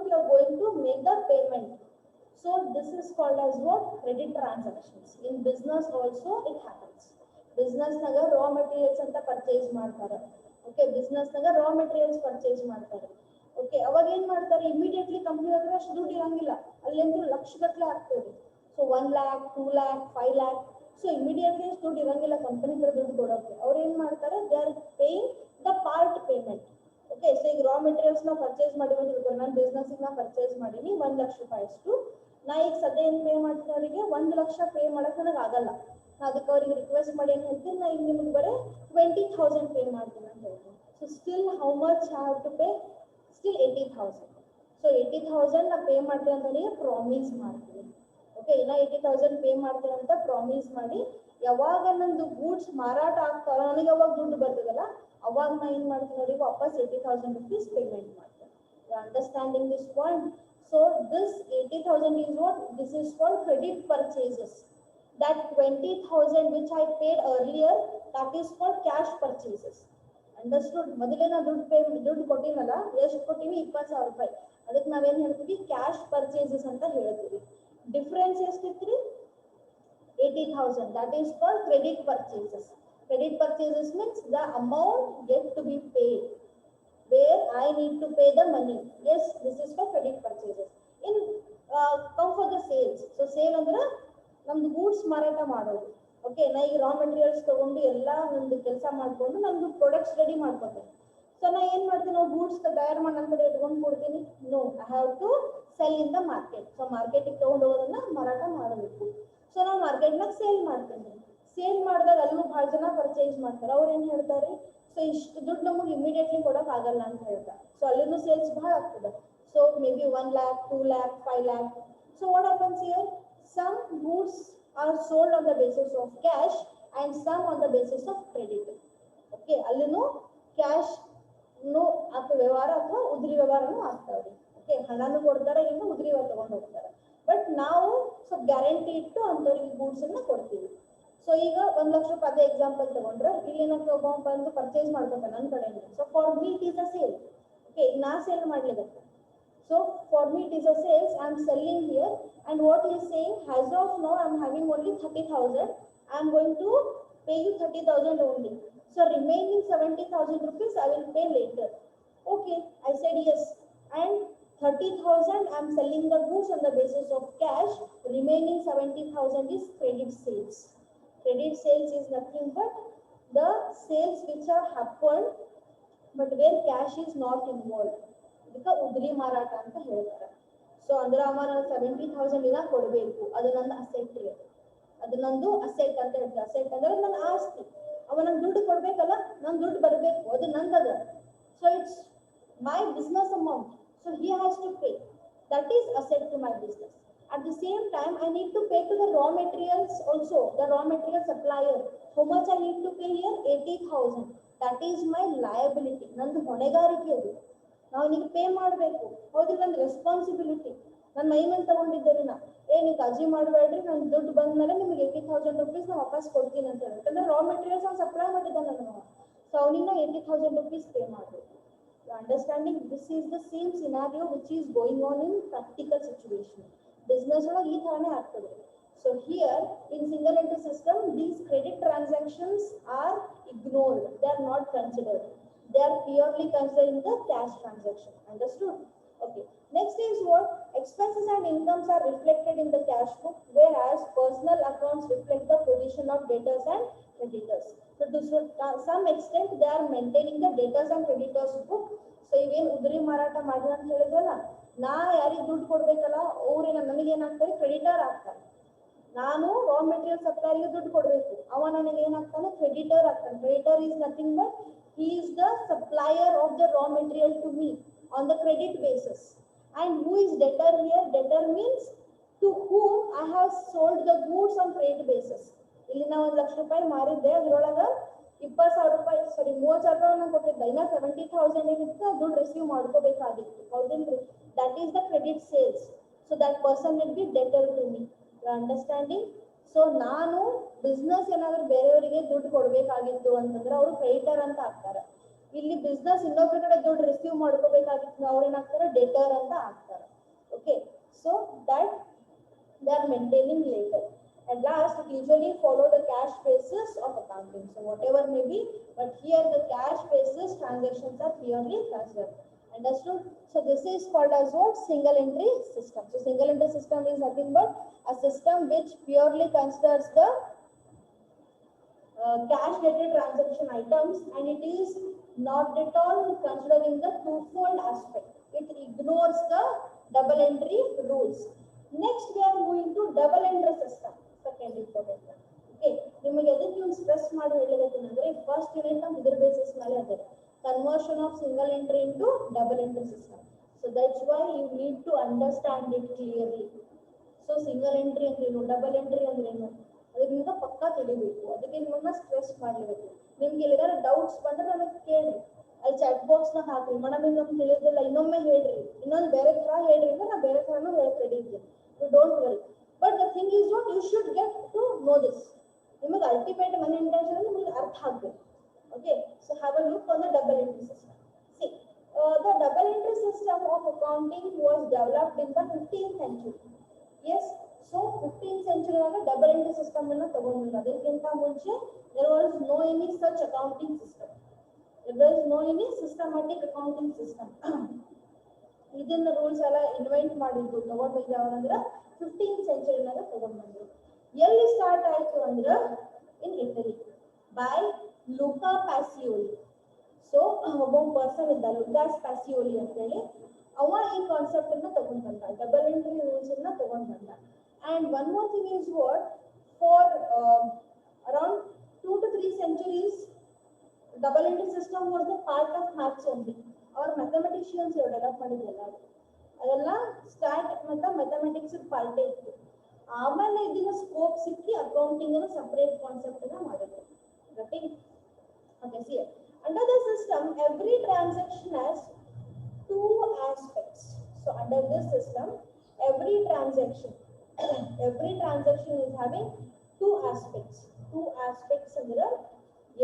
you are going to make the payment. So this is called as what? Credit transactions. In business also it happens. Business naga raw materials anta purchase ಮಾಡ್ತಾರೆ. Okay, business naga raw materials purchase ಮಾಡ್ತಾರೆ. Okay, ಅವಾಗ ಏನ್ ಮಾಡ್ತಾರೆ? Immediately company ಹತ್ರ ಅಷ್ಟು ದುಡ್ಡು ಇರಂಗಿಲ್ಲ, ಅಲ್ಲೆಂದು ಲಕ್ಷಗಟ್ಟಲೆ ಆಗ್ತದೆ. So 1 lakh, 2 lakh, 5 lakh. So immediately ದುಡ್ಡು ಇರಂಗಿಲ್ಲ ಕಂಪನಿ ಹತ್ರ ದುಡ್ಡು ಕೊಡೋಕೆ. ಅವ್ರು ಏನ್ ಮಾಡ್ತಾರೆ? They are paying the part payment. Okay, so ಈಗ raw materials ನ ಪರ್ಚೇಸ್ ಮಾಡಿವಿ ಅಂತ ತಿಳ್ಕೊಂಡು ನಾನು ಬಿಸ್ನೆಸ್ ನ ಪರ್ಚೇಸ್ ಮಾಡೀನಿ 1 ಲಕ್ಷ ರೂಪಾಯಿ ಅಷ್ಟು. ನಾ ಈಗ ಸದ್ಯ ಏನ್ ಪೇ ಮಾಡ್ತೀನಿ ಅವರಿಗೆ? 1 ಲಕ್ಷ ಪೇ ಮಾಡಕ್ ನನಗೆ ಆಗಲ್ಲ. ನಾ ಅದಕ್ಕೆ ಅವ್ರಿಗೆ ರಿಕ್ವೆಸ್ಟ್ ಮಾಡಿ ಏನ್ ಹೇಳ್ತೀನಿ? ನಾ ಈಗ ನಿಮ್ಗೆ ಬರೀ 20,000 ಪೇ ಮಾಡ್ತೀನಿ ಅಂತ ಹೇಳ್ತೀನಿ. So still how much I have to pay? Still 80,000. So 80,000 ನಾ ಪೇ ಮಾಡ್ತೀನಿ ಅಂತ ಅವರಿಗೆ ಪ್ರಾಮಿಸ್ ಮಾಡ್ತೀನಿ. ಓಕೆ, ಇನ್ನ 80,000 ಪೇ ಮಾಡ್ತೀನಿ ಅಂತ ಪ್ರಾಮಿಸ್ ಮಾಡಿ ಯಾವಾಗ ನಂದು ಗೂಡ್ಸ್ ಮಾರಾಟ ಆಗ್ತಾವ ನನಗೆ ಅವಾಗ ದುಡ್ಡು ಬರ್ತದಲ್ಲ, ಅವಾಗ ನಾ ಏನ್ ಮಾಡ್ತೀನಿ ಅವರಿಗೆ ವಾಪಸ್ 80,000 rupees ಪೇಮೆಂಟ್ ಮಾಡ್ತೀನಿ. You understanding this point? So this 80,000 is what? This is called credit purchases. That 20,000 which I paid earlier, that is called cash purchases. Understood? ಮೊದಲೇ ನಾ ದುಡ್ಡು ಕೊಟ್ಟಿನಲ್ಲ, ಎಷ್ಟು ಕೊಟ್ಟಿವಿ? 20,000 ರೂಪಾಯಿ. ಅದಕ್ಕೆ ನಾವೇನ್ ಹೇಳ್ತೀವಿ? ಕ್ಯಾಶ್ ಪರ್ಚೇಸಸ್ ಅಂತ ಹೇಳ್ತೀವಿ. Difference ಎಷ್ಟಿತ್ರಿ? 80,000. That is called credit purchases. Credit purchases means the amount yet to be paid, where I need to pay the money. Yes, this is for credit purchases. In come for the sales. So sale ಅಂದ್ರೆ ನಮ್ದು goods ಮಾರಾಟ ಮಾಡೋದು. Okay, ನಾ ಈಗ raw materials ತಗೊಂಡು ಎಲ್ಲ ನಮ್ದು ಕೆಲಸ ಮಾಡ್ಕೊಂಡು ನಮ್ದು ಪ್ರಾಡಕ್ಟ್ಸ್ ರೆಡಿ ಮಾಡ್ಕೊತೀನಿ. ಸೊ ನಾ ಏನ್ ಮಾಡ್ತೀನಿ? ನಾವು ಗೂಡ್ಸ್ ತಯಾರು ಮಾಡಿ ನನ್ನ ಕಡೆ ಇಟ್ಕೊಂಡು ಕೊಡ್ತೀನಿ? No, I have to sell in the market. So ಮಾರ್ಕೆಟಿಗೆ ತಗೊಂಡು ಹೋಗೋದನ್ನ ಮಾರಾಟ ಮಾಡಬೇಕು. ಸೊ ನಾವು ಮಾರ್ಕೆಟ್ನಾಗ ಸೇಲ್ ಮಾಡ್ತೀನಿ. ಸೇಲ್ ಮಾಡಿದಾಗ ಅಲ್ಲೂ ಬಹಳ ಜನ ಪರ್ಚೇಸ್ ಮಾಡ್ತಾರೆ. ಅವ್ರು ಏನ್ ಹೇಳ್ತಾರೆ? ಸೊ ಇಷ್ಟು ದುಡ್ಡು ನಮಗೆ ಇಮಿಡಿಯೇಟ್ಲಿ ಕೊಡಕ್ ಆಗಲ್ಲ ಅಂತ ಹೇಳ್ತಾರೆ. ಸೊ ಅಲ್ಲಿನೂ ಸೇಲ್ಸ್ ಬಹಳ ಆಗ್ತದೆ. So may be 1 lakh, 2 lakh, 5 lakh. So what happens here? Some goods are sold on the basis of cash and some on the basis of credit. Okay, ಅಲ್ಲಿನೂ ಕ್ಯಾಶ್ ಅಥವಾ ವ್ಯವಹಾರ ಅಥವಾ ಉದ್ರಿ ವ್ಯವಹಾರನೂ ಆಗ್ತಾವ್ರಿ. ಓಕೆ, ಹಣನೂ ಕೊಡ್ತಾರೆ, ಇನ್ನು ಉದ್ರಿ ತಗೊಂಡು ಹೋಗ್ತಾರೆ. ಬಟ್ ನಾವು ಸ್ವಲ್ಪ ಗ್ಯಾರಂಟಿ ಇಟ್ಟು ಅಂತವ್ರಿಗೆ ಗೂಡ್ಸ್ ಅನ್ನ ಕೊಡ್ತೀವಿ. ಸೊ ಈಗ 1 ಲಕ್ಷ ರೂಪಾಯಿ ಅದೇ ಎಕ್ಸಾಂಪಲ್ ತಗೊಂಡ್ರೆ ಇಲ್ಲಿ ನಾವು ಒಬ್ಬ ಬಂದು ಪರ್ಚೇಸ್ ಮಾಡ್ಕೊತಾನೆ ನನ್ನ ಕಡೆಯಿಂದ. So for me it is a sale. Okay, ಈಗ ನಾ ಸೇಲ್ ಮಾಡ್ಲೇಬೇಕು. So for me it is a sales. I am selling here, and what he is saying, as of now I am having only 30,000. I am going to pay you 30,000 only. So remaining 70,000 rupees I will pay later. Okay, I said yes. And 30,000 I am selling the goods on the basis of cash. Remaining 70,000 is credit sales. Credit sales is nothing but the sales which are happened, but where cash is not involved. ಇದಕ್ಕೆ ಉದ್ರಿ ಮಾರಾಟ ಅಂತ ಹೇಳ್ತಾರೆ. So ಅಂದ್ರೆ ಅವ ನಾನು 70,000 ದಿನ ಕೊಡಬೇಕು, ಅದು ನನ್ನ ಅಸೆಟ್ ರೀ. ಅದು ನಂದು ಅಸೆಟ್ ಅಂತ ಹೇಳ್ತಾರೆ. ಅಸೆಟ್ ಅಂದ್ರೆ ನನ್ನ ಆಸ್ತಿ. ಅವ ನಂಗೆ ದುಡ್ಡು ಕೊಡ್ಬೇಕಲ್ಲ, ನನ್ ದುಡ್ಡು ಬರಬೇಕು, ಅದು ನಂದದ. So it's my business amount. So he has to pay. That is asset to my business. At the same time, I need to pay to the raw materials also, the raw material supplier. How much I need to pay here? 80,000. That is my liability. ನಂದು ಹೊಣೆಗಾರಿಕೆ ಅದು. ನಾವು ನಿಮಗೆ pay ಮಾಡಬೇಕು. ಹೌದು, ನನ್ನ responsibility. ನನ್ನ ಮೈ ಮೇಲೆ ತಗೊಂಡಿದ್ದೇನೆ ನಾ. ನೀವು ಕಾಳಜಿ ಮಾಡಬೇಡ್ರಿ, ನನ್ನ ದುಡ್ಡು ಬಂದ್ಮೇಲೆ ನಿಮಗೆ 80,000 rupees ನಾ ವಾಪಸ್ ಕೊಡ್ತೀನಿ ಅಂತ ಹೇಳಿ. ಯಾಕಂದ್ರೆ ರಾ ಮೆಟೀರಿಯಲ್ಸ್ ಅವ್ನು ಸಪ್ಲೈ ಮಾಡಿದ್ದಾನೆ ನಾನು. ಸೊ ಅವನಿಗೆ ನಾ 80,000 rupees ಪೇ ಮಾಡಬೇಕು. Understanding? This is the same scenario which is going on in practical situation. Business ಒಳಗೆ ಈ ಥರನೇ ಆಗ್ತದೆ. So here in single entry system, these credit transactions are ignored. They are not considered. They are purely considering the cash transaction. Understood? Okay. Next is what? Expenses and incomes are reflected in the cash book, whereas personal accounts reflect the position of debtors and creditors. So to some extent, they are maintaining the debtors and creditors book. So even ಉದ್ರಿ ಮಾರಾಟ ಮಾಡಿ ಅಂತ ಹೇಳಿದ್ರಲ್ಲ, ನಾ ಯಾರಿಗೆ ದುಡ್ಡು ಕೊಡ್ಬೇಕಲ್ಲ, ಅವ್ರೇನ ನನಗೆ ಏನಾಗ್ತಾರೆ? ಕ್ರೆಡಿಟರ್ ಆಗ್ತಾರೆ. ನಾನು ರಾ ಮೆಟೀರಿಯಲ್ ಸಪ್ಲೈಗೆ ದುಡ್ಡು ಕೊಡಬೇಕು, ಅವ ನನಗೆ ಏನಾಗ್ತಾನೆ? ಕ್ರೆಡಿಟರ್ ಆಗ್ತಾನೆ. Creditor is nothing but he is the supplier of the raw material to me on the credit basis. And who is debtor here? Debtor means to whom I have sold the goods on credit basis. ಇಲ್ಲಿ ನಾ 1 ಲಕ್ಷ ರೂಪಾಯಿ ಮಾರಿದ್ದೆ, ಅದರೊಳಗ 20,000 ರೂಪಾಯಿ, ಸಾರಿ 30,000 ರೂಪಾಯಿ ನಾನು ಕೊಟ್ಟಿದ್ದೆ. ಇನ್ನ 70,000 ಏನಿತ್ತು ದುಡ್ಡು ರಿಸೀವ್ ಮಾಡ್ಕೋಬೇಕಾಗಿತ್ತು. ಹೌದಿಲ್ರಿ? That is the credit sales. So that person will be debtor to me. You are understanding? ಸೊ ನಾನು ಬಿಸ್ನೆಸ್ ಏನಾದ್ರು ಬೇರೆಯವರಿಗೆ ದುಡ್ಡು ಕೊಡ್ಬೇಕಾಗಿತ್ತು ಅಂತಂದ್ರೆ ಅವರು ಕ್ರೆಡಿಟರ್ ಅಂತ ಆಗ್ತಾರೆ. ಇಲ್ಲಿ ಬಿಸ್ನೆಸ್ ಇನ್ನೊಬ್ಬರ ಕಡೆ ದುಡ್ಡು ರಿಸೀವ್ ಮಾಡ್ಕೋಬೇಕಾಗಿತ್ತು ಅವ್ರು ಏನಾಗ್ತಾರೆ ಡೇಟರ್ ಅಂತ ಆಗ್ತಾರೆ. Okay, so that they are maintaining later. At last, it usually follow the cash basis of accounting. So whatever may be, but here the cash basis transactions are purely considered. Understood? So this is called as what? Single entry system. So single entry system is nothing but a system which purely considers the cash related transaction items, and it is not at all considering the twofold aspect. It ignores the double entry rules. Next we are moving to double entry system. Second important one. Okay, ನಿಮಗೆ ಅದಕ್ಕೆ ಒಂದು stress ಮಾಡಿ ಹೇಳಿದಕ್ಕೆ ಅಂದ್ರೆ first unit ನಮ್ಮ ಇದರ basis ಮೇಲೆ ಇದೆ, conversion of single entry into double entry system. So that's why you need to understand it clearly. So single entry ಅಂದ್ರೆ ಏನು, double entry ಅಂದ್ರೆ ಏನು, ಅದಕ್ಕೆ ನಿಮಗೆ ಪಕ್ಕಾ ತಿಳಿಬೇಕು. ಅದಕ್ಕೆ ನಿಮ್ಮನ್ನ ಸ್ಟ್ರೆಸ್ ಮಾಡಲೇಬೇಕು. ನಿಮ್ಗೆ ಎಲ್ಲಾದ್ರೂ ಡೌಟ್ಸ್ ಬಂದ್ರೆ ನನಗೆ ಕೇಳಿ, ಅಲ್ಲಿ ಚಾಟ್ ಬಾಕ್ಸ್ ನ ಹಾಕ್ರಿ, ಮೇಡಮ್ ಹಿಂಗೆ ನಮ್ಗೆ ತಿಳಿದಿಲ್ಲ ಇನ್ನೊಮ್ಮೆ ಹೇಳ್ರಿ, ಇನ್ನೊಂದು ಬೇರೆ ತರ ಹೇಳ್ರಿ ಅಂದ್ರೆ ನಾ ಬೇರೆ ತರನು ಹೇಳಕ್ ರೆಡಿ ಇದ್ದೀನಿ. You don't worry. But the thing is what you should get to know this. ನಿಮಗೆ ಅಲ್ಟಿಮೇಟ್ ಮನಿ ಇಂಟೆನ್ಷನ್ ನಿಮಗೆ ಅರ್ಥ ಆಗಬೇಕು. Okay, so have a look on the double entry system. See, the double entry system of accounting was developed in the 15th century. Yes, so 15th century ಆಗ double entry system ಅನ್ನು ತಗೊಂಡ್ರು. ಅದಕ್ಕಿಂತ ಮುಂಚೆ there was no any such accounting system. There was no any systematic accounting system. ಇದನ್ನ rules ಎಲ್ಲ invent ಮಾಡಿದ್ದು ತಗೊಂಡ್ ಯಾವಾಗಂದ್ರೆ 15th ಸೆಂಚುರಿನಾಗ ತಗೊಂಡ್ ಬಂದ್ರು. ಎಲ್ಲಿ ಸ್ಟಾರ್ಟ್ ಆಯ್ತು ಅಂದ್ರೆ in Italy by Luca Pacioli. So ಒಬ್ಬ ಪರ್ಸನ್ ಇದ್ದ ಲುಕಾಸ್ ಪ್ಯಾಸಿಯೋಲಿ ಅಂತ ಹೇಳಿ, ಅವ ಈ ಕಾನ್ಸೆಪ್ಟ್ ಅನ್ನ ತಗೊಂಡ್ ಬಂದ, ಡಬಲ್ ಎಂಟ್ರಿ ರೂಲ್ಸ್ ಅನ್ನ ತಗೊಂಡ್ ಬಂದ. And one more thing is what, for around 2 to 3 centuries double entry system was a part of maths only. और मैथमेटिशियंस ಡೆವಲಪ್ ಮಾಡಿದ್ರಲ್ಲ ಅದೆಲ್ಲ ಸ್ಟಾರ್ಟ್ ಮತ್ತು ಮ್ಯಾಥಮೆಟಿಕ್ಸ್ ಪಾರ್ಟ್ ಇತ್ತು. ಆಮೇಲೆ ಇದನ್ನ ಸ್ಕೋಪ್ ಸಿಕ್ಕಿ ಅಕೌಂಟಿಂಗ್ ಅನ್ನು ಸಪರೇಟ್ ಕಾನ್ಸೆಪ್ಟ್ ಅನ್ನ ಮಾಡಿದ್ರು. Okay, C under the system every transaction has 2 aspects. So under this system every transaction is having 2 aspects. 2 aspects ಅಂದ್ರೆ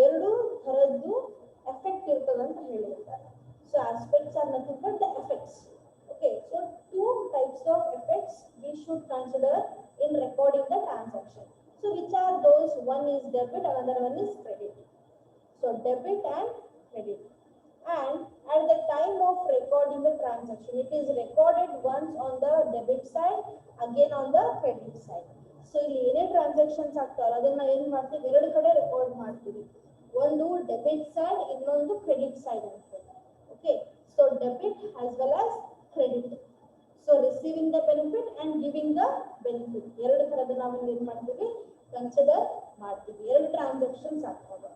ಎರಡು ಥರದ್ದು ಎಫೆಕ್ಟ್ ಇರ್ತದೆ ಅಂತ ಹೇಳಿರ್ತಾರೆ. So aspects are nothing but the effects. Okay, so 2 types of effects we should consider in recording the transaction. So which are those? One is debit, another one is credit. So debit and credit. And at the time of recording the transaction, it is recorded once on the debit side, again on the credit side. So ಇಲ್ಲಿ ಏನೇ transactions ಆಗ್ತಾವಲ್ಲ ಅದನ್ನ ಏನ್ ಮಾಡ್ತೀವಿ, ಎರಡು ಕಡೆ record ಮಾಡ್ತೀವಿ. ಒಂದು debit side, ಇನ್ನೊಂದು ಕ್ರೆಡಿಟ್ ಸೈಡ್ ಅಂತ. Okay, so debit as well as credit. So receiving the benefit and giving the benefit. ಎರಡು ತರದ ನಾವು ಏನು ಮಾಡ್ತೀವಿ, ಕನ್ಸಿಡರ್ ಮಾಡ್ತೀವಿ. ಎರಡು ಟ್ರಾನ್ಸಾಕ್ಷನ್ಸ್ ಆಗ್ತವೆ.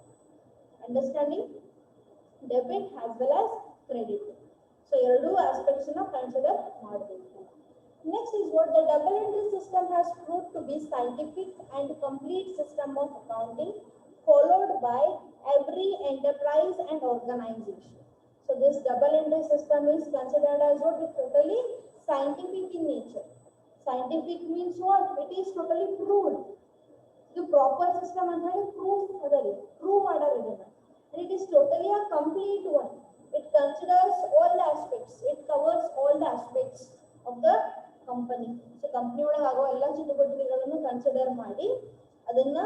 Understanding? Debit as well as credit. So ಎರಡು ಆಸ್ಪೆಕ್ಟ್ಸ್ ನ ಕನ್ಸಿಡರ್ ಮಾಡಬೇಕು. Next is what the double entry system has proved to be scientific and complete system of accounting followed by every enterprise and organization. So this double entry system is considered as what is totally scientific in nature. Scientific means what? It is totally proved. The proper system and prove madare. And it is totally a complete one. It considers all the aspects. It covers all the aspects of the company. So company ಒಳಗೆ ಆಗೋ ಎಲ್ಲ ಚಟುವಟಿಕೆಗಳನ್ನು consider ಮಾಡಿ ಅದನ್ನ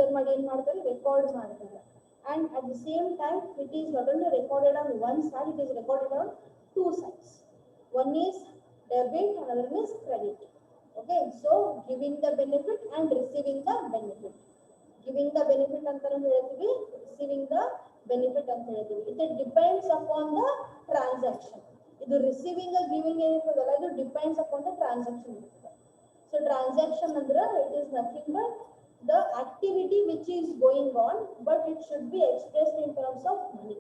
ಏನು ಮಾಡ್ತಾರೆ, record ಮಾಡ್ತಾರೆ. And at the same time it is not only recorded on one side, it is recorded on 2 sides. One is debit, another is credit. Okay, so giving the benefit and receiving the benefit. Giving the benefit antanu helತೀವಿ, receiving the benefit ಅಂತ ಹೇಳ್ತೀವಿ. It depends upon the transaction. ಇದು receiving giving ಏನಿರ್ತದಲ್ಲ ಇದು depends upon the transaction ಇರ್ತದೆ. So transaction ಅಂದ್ರೆ it is nothing but the activity which is going on, but it should be expressed in terms of money.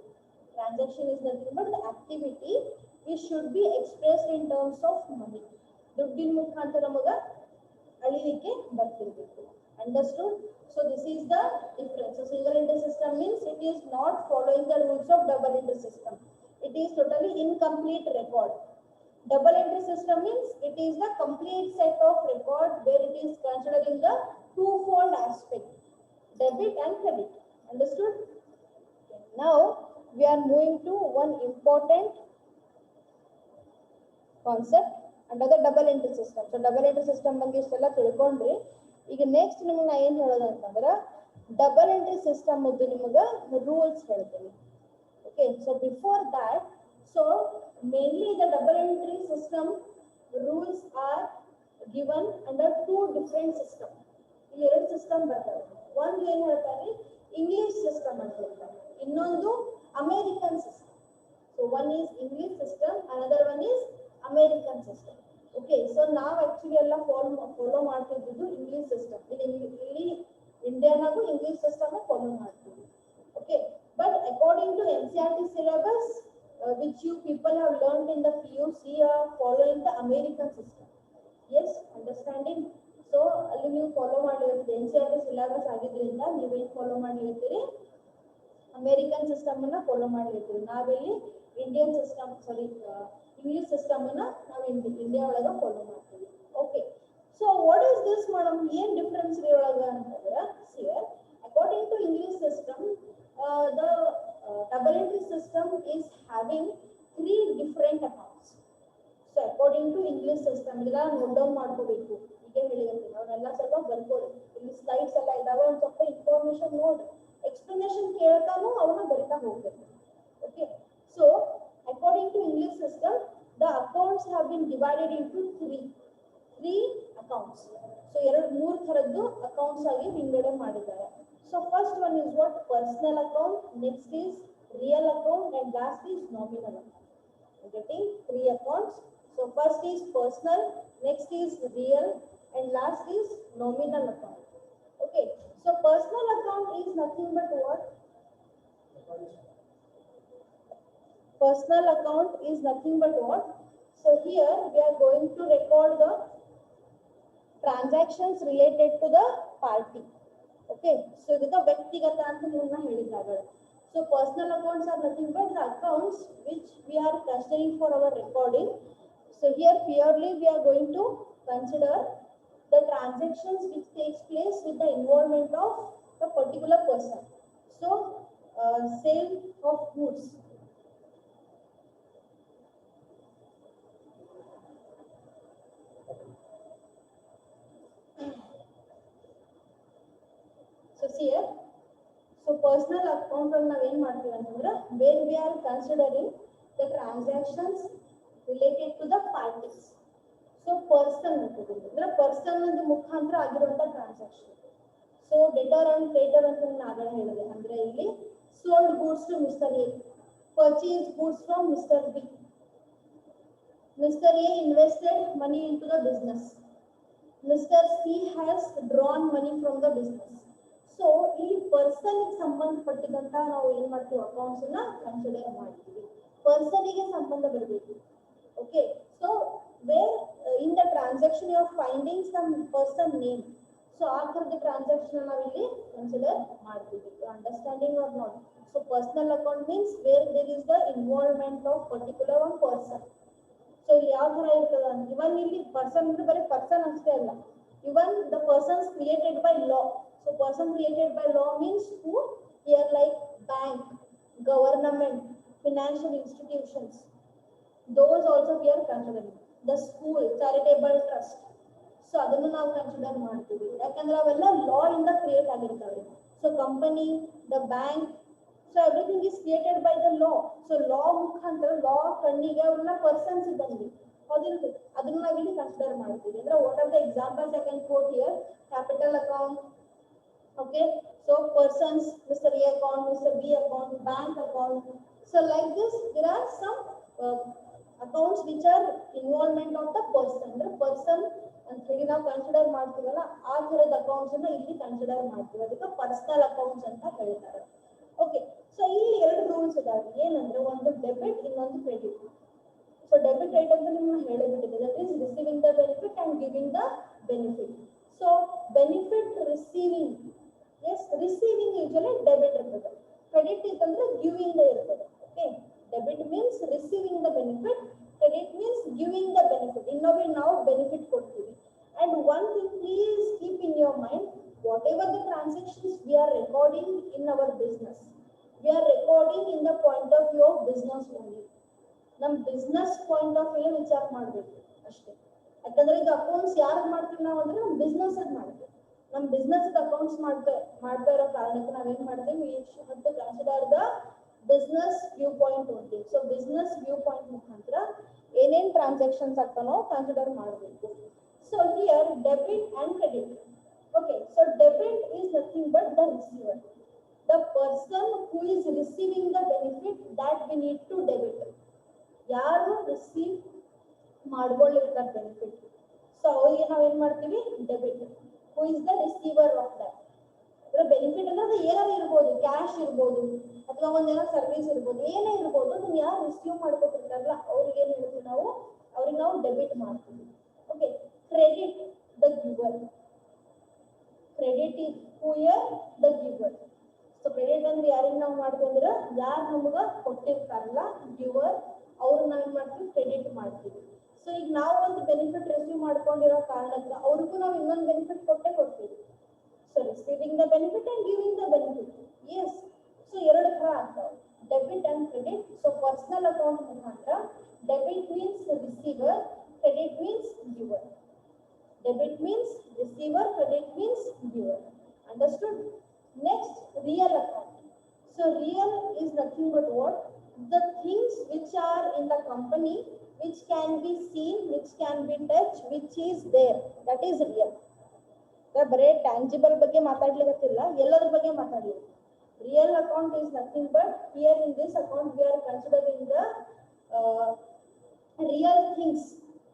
Transaction is nothing but the activity which should be expressed in terms of money. ದುಡ್ಡಿನ ಮುಖಾಂತರ ನಮಗ ಅಳಿಲಿಕ್ಕೆ ಬರ್ತಿರ್ಬೇಕು. Understood? So this is the difference. So single entry system means it is not following the rules of double entry system. It is totally incomplete record. Double entry system means it is the complete set of record where it is considering the twofold aspect, debit and credit. Understood? Now we are moving to one important concept under the double entry system. So double entry system ಬಗ್ಗೆ ಇಷ್ಟೆಲ್ಲ ತಿಳ್ಕೊಂಡ್ರಿ. ಈಗ next ನಿಮಗೆ ನಾ ಏನು ಹೇಳೋದು ಅಂತಂದ್ರೆ double entry system ಅದು ನಿಮಗೆ ರೂಲ್ಸ್ ಹೇಳ್ತೀನಿ. Okay, so before that, so mainly the double entry system rules are given under two different system. ಇಲ್ಲಿ ಎರಡು ಸಿಸ್ಟಮ್ ಬರ್ತವೆ. ಒಂದು ಏನು ಹೇಳ್ತಾರೆ ಇಂಗ್ಲಿಷ್ ಸಿಸ್ಟಮ್ ಅಂತ ಹೇಳ್ತಾರೆ, ಇನ್ನೊಂದು American system. So one is English system, another one is American system. Okay, so now actually ಎಲ್ಲ follow ಮಾಡ್ತಿದ್ದು ಇಂಗ್ಲಿಷ್ ಸಿಸ್ಟಮ್. ಇಲ್ಲಿ ಇಂಡಿಯಾನಾಗೂ ಇಂಗ್ಲಿಷ್ ಸಿಸ್ಟಮ್ ಫಾಲೋ ಮಾಡ್ತೀವಿ. Okay, but according to NCERT syllabus, which you people have learned in the PUC, are following the American system. Yes, understanding? So ಅಲ್ಲಿ ನೀವು follow ಮಾಡಲಿಕ್ಕೆ NCERT syllabus ಆಗಿದ್ರಿಂದ ನೀವೇನು follow ಮಾಡಲಿರ್ತೀರಿ, American system ಅನ್ನ follow ಮಾಡಲಿರ್ತೀರಿ. ನಾವಿಲ್ಲಿ Indian system English system ಅನ್ನ ನಾವು India ಒಳಗ ಫಾಲೋ ಮಾಡ್ತೀವಿ. Okay, so what is this madam, ಏನ್ ಡಿಫರೆನ್ಸ್ ಒಳಗ ಅಂತಂದ್ರೆ here according to English system the double entry system is having 3 different accounts. So according to English system ಇದನ್ನ note down ಮಾಡ್ಕೋಬೇಕು. ಈಗ ಹೇಳಿರ್ತೀನಿ ಅವನ್ನೆಲ್ಲ ಸ್ವಲ್ಪ ಬರ್ಕೊಳ್ಳಿ. ಇಲ್ಲಿ ಸ್ಲೈಡ್ಸ್ ಎಲ್ಲ ಇದಾವೆ, ಒಂದು ಸ್ವಲ್ಪ ಇನ್ಫಾರ್ಮೇಶನ್ ನೋಡಿ ಎಕ್ಸ್ಪ್ಲನೇಷನ್ ಕೇಳ್ತಾನು ಅವನ್ನ ಬರಿತಾ ಹೋಗ್ಬೇಕು. Okay, so according to English system the accounts have been divided into three accounts. So ಮೂರು ತರದ್ದು ಅಕೌಂಟ್ಸ್ ಆಗಿ ವಿಂಗಡಣೆ ಮಾಡಿದ್ದಾರೆ. So first one is what? Personal account, next is real account, and last is nominal account. You're getting 3 accounts. So first is personal, next is real, and last is nominal account. Okay, so personal account is nothing but what? Personal account is nothing but what? So here we are going to record the transactions related to the party. Okay, so ಇದಕ್ಕೆ ವ್ಯಕ್ತಿಗತ ಅಂತ ನಿಮ್ಮನ್ನ ಹೇಳಿದ್ದಾರೆ. So personal accounts are nothing but the accounts which we are considering for our recording. So here purely we are going to consider the transactions which takes place with the involvement of the particular person. So sale of goods. So here, so personal account ನಾವು ಏನು ಮಾಡ್ತೀವಿ ಅಂತಂದ್ರೆ where we are considering the transactions related to the parties. So person ಅಂದ್ರೆ person ಒಂದು ಮುಖಾಂತರ ಆಗಿರುವಂತ transaction. So debtor and creditor ಅಂತ ನಾನು ಆಗಲೇ ಹೇಳಿದೆ, ಅಂದ್ರೆ ಇಲ್ಲಿ sold goods to Mr. A, purchased goods from Mr. B. Mr. A invested money into the business. Mr. C has drawn money from the business. So ಇಲ್ಲಿ person ಗೆ ಸಂಬಂಧಪಟ್ಟಿದಂತ ನಾವು ಏನ್ ಮಾಡ್ತೀವಿ, ಅಕೌಂಟ್ಸ್ ಅನ್ನ ಕನ್ಸಿಡರ್ ಮಾಡ್ತೀವಿ. ಪರ್ಸನ್ ಗೆ ಸಂಬಂಧ ಬರಬೇಕು. Okay, so where in the transaction you are finding some person name, so ಆ ತರದ ಟ್ರಾನ್ಸಾಕ್ಷನ್ ನಾವು ಇಲ್ಲಿ ಕನ್ಸಿಡರ್ ಮಾಡ್ತೀವಿ. Understanding or not? So personal account means where there is the involvement of particular one person. So ಇಲ್ಲಿ ಯಾವ ತರ ಇರ್ತದ, ಇವನ್ ಇಲ್ಲಿ ಪರ್ಸನ್ ಅಂದ್ರೆ ಬರೀ ಪರ್ಸನ್ ಅಷ್ಟೇ ಅಲ್ಲ, even the persons created by law. So person created by law means who? Here like bank, government, financial institutions. Those also we are considering. The school, charitable trust. So ಅದನ್ನು ನಾವು consider ಮಾಡ್ತೀವಿ, ಯಾಕಂದ್ರೆ ಅವೆಲ್ಲ ಲಾ ಇಂದ create ಆಗಿರ್ತವೆ. So company, the bank, so everything is created by the law. So law ಮುಖಾಂತರ law ಕಣ್ಣಿಗೆ ಅವನ್ನ ಪರ್ಸನ್ಸ್ ಇದ್ದಂಗೆ ಹೌದಿಲ್ಲ, ಅದನ್ನ ನಾವಿಲ್ಲಿ ಕನ್ಸಿಡರ್ ಮಾಡ್ತೀವಿ. ಅಂದ್ರೆ what are the examples I can quote here? Capital account. Okay, so persons, Mr. A account, Mr. B account, bank account. So like this, there are some accounts which are involvement of the person. The person ಅಂತ ಹೇಳಿ ನಾವು consider ಮಾಡ್ತೀವಲ್ಲ, ಆ ತರದ accounts ಅನ್ನ ಇಲ್ಲಿ consider ಮಾಡ್ತೀವಿ. ಅದಕ್ಕೆ ಪರ್ಸನಲ್ ಅಕೌಂಟ್ಸ್ ಅಂತ ಹೇಳ್ತಾರೆ. ಓಕೆ, ಸೊ ಇಲ್ಲಿ 2 ರೂಲ್ಸ್ ಇದಾವೆ. ಏನಂದ್ರೆ ಒಂದು ಡೆಬಿಟ್, ಇನ್ನೊಂದು ಕ್ರೆಡಿಟ್. ಸೊ ಡೆಬಿಟ್ ರೇಟ್ ಅಂತ ನಿಮ್ಮನ್ನ ಹೇಳಿಬಿಟ್ಟಿದೆ, that is receiving the benefit and giving the benefit. So benefit receiving, yes, receiving usually debit ಇರ್ತದೆ. ಕ್ರೆಡಿಟ್ ಇತ್ತಂದ್ರೆ ಗಿವಿಂಗ್ ಇರ್ತದೆ. Okay, debit means receiving the benefit, Credit means giving the benefit. Innove now benefit ಕೊಡ್ತೀವಿ. And one thing please keep in your mind, whatever the transactions we are recording in our business, we are recording in the point of view of business only. ನಮ್ಮ business point of view ವಿಚಾರ ಮಾಡಬೇಕು ಅಷ್ಟೇ. ಯಾಕಂದ್ರೆ ಇದು accounts ಯಾರು ಮಾಡ್ತೀವಿ ನಾವು ಅಂದ್ರೆ ನಮ್ಮ ಬಿಸ್ನೆಸ್ ಅದ್ ಮಾಡ್ತೀವಿ. ನಮ್ಮ ಬಿಸ್ನೆಸ್ ಅಕೌಂಟ್ಸ್ ಮಾಡ್ತಾ ಇರೋ ಕಾರಣಕ್ಕೆ ನಾವೇನ್ ಮಾಡ್ತೀವಿ, we have to consider the business viewpoint only. So business viewpoint ಮುಖಾಂತರ ಏನೇನ್ ಟ್ರಾನ್ಸಾಕ್ಷನ್ಸ್ ಆಗ್ತಾನೋ ಕನ್ಸಿಡರ್ ಮಾಡಬೇಕು. So here debit and credit. Okay, so debit is nothing but the receiver. The person who is receiving the benefit that we need to debit. ಯಾರು receive ಮಾಡ್ಕೊಳ್ಳಿರ್ತಾರೆ benefit, so ಅವರಿಗೆ ನಾವೇನ್ ಮಾಡ್ತೀವಿ debit. Who is the receiver of that. ಅದರ benefit ಅಂದ್ರೆ ಅದು ಏನಾದ್ರು ಇರ್ಬೋದು, cash ಇರ್ಬೋದು ಅಥವಾ ಒಂದೇನೋ ಸರ್ವಿಸ್ ಇರ್ಬೋದು, ಏನೇ ಇರ್ಬೋದು, ಅದನ್ನ ಯಾರು ರಿಸೀವ್ ಮಾಡ್ಕೊತಿರ್ತಾರಲ್ಲ ಅವ್ರಿಗೆ ಏನ್ ಹೇಳ್ತೀವಿ ನಾವು, ಅವ್ರಿಗೆ ನಾವು ಡೆಬಿಟ್ ಮಾಡ್ತೀವಿ. Okay, credit the ಗಿವರ್. Credit is who here the ಗಿವರ್. So credit ಅಂದ್ರೆ ಯಾರಿಗೆ ನಾವು ಮಾಡ್ತೀವಿ ಅಂದ್ರೆ ಯಾರು ನಮಗ ಕೊಟ್ಟಿರ್ತಾರಲ್ಲ ಗಿವರ್, ಅವ್ರನ್ನ ನಾವೇನ್ ಮಾಡ್ತೀವಿ ಕ್ರೆಡಿಟ್ ಮಾಡ್ತೀವಿ. ಸೊ ಈಗ ನಾವು ಒಂದು ಬೆನಿಫಿಟ್ ರಿಸೀವ್ ಮಾಡ್ಕೊಂಡಿರೋ ಕಾರಣಕ್ಕೆ ಅವ್ರಿಗೂ ನಾವು ಇನ್ನೊಂದು ಬೆನಿಫಿಟ್ ಕೊಡ್ತೀವಿ. So receiving the benefit and giving the benefit. Yes, so ಎರಡು ತರ ಆಗ್ತಾವ debit and credit. So personal account ಮುಖಾಂತರ debit means receiver, credit means giver. Debit means receiver, credit means giver. Understood? Next real account. So real is nothing but what? The things which are in the company, which can be seen, which can be touched, which is there, that is real. ಬರೇ tangible ಬಗ್ಗೆ ಮಾತಾಡ್ಲಿಕ್ಕಿಲ್ಲ, ಎಲ್ಲದ್ರ ಬಗ್ಗೆ ಮಾತಾಡ್ಲಿ. Real account is nothing but here in this account we are considering the real things.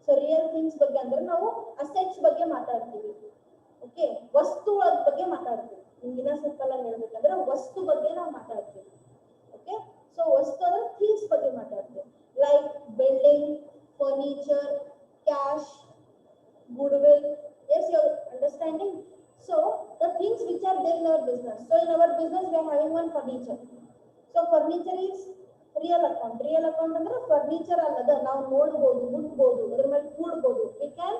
So real things ಬಗ್ಗೆ ಅಂದ್ರೆ ನಾವು assets ಬಗ್ಗೆ ಮಾತಾಡ್ತೀವಿ. ಓಕೆ, ವಸ್ತುಗಳ ಬಗ್ಗೆ ಮಾತಾಡ್ತೀವಿ. ಹಿಂಗಿನ ಸಿಂಪಲ್ ಆಗಿ ಹೇಳ್ಬೇಕಂದ್ರೆ ವಸ್ತು ಬಗ್ಗೆ ನಾವು ಮಾತಾಡ್ತೀವಿ. ಓಕೆ, ಸೊ ವಸ್ತು ಅಂದ್ರೆ ಥಿಂಗ್ಸ್ ಬಗ್ಗೆ ಮಾತಾಡ್ತೀವಿ. Like building, furniture, cash, goodwill. Yes, you are understanding? So the things which are there in our business. So in our business we are having one furniture. So furniture is real account. Real account ಅಂದ್ರೆ furniture ಅಲ್ಲದ ನಾವು ನೋಡಬಹುದು, ಮುಟ್ಬಹುದು, ಅದರ ಮೇಲೆ ಕೂಡಬಹುದು. We can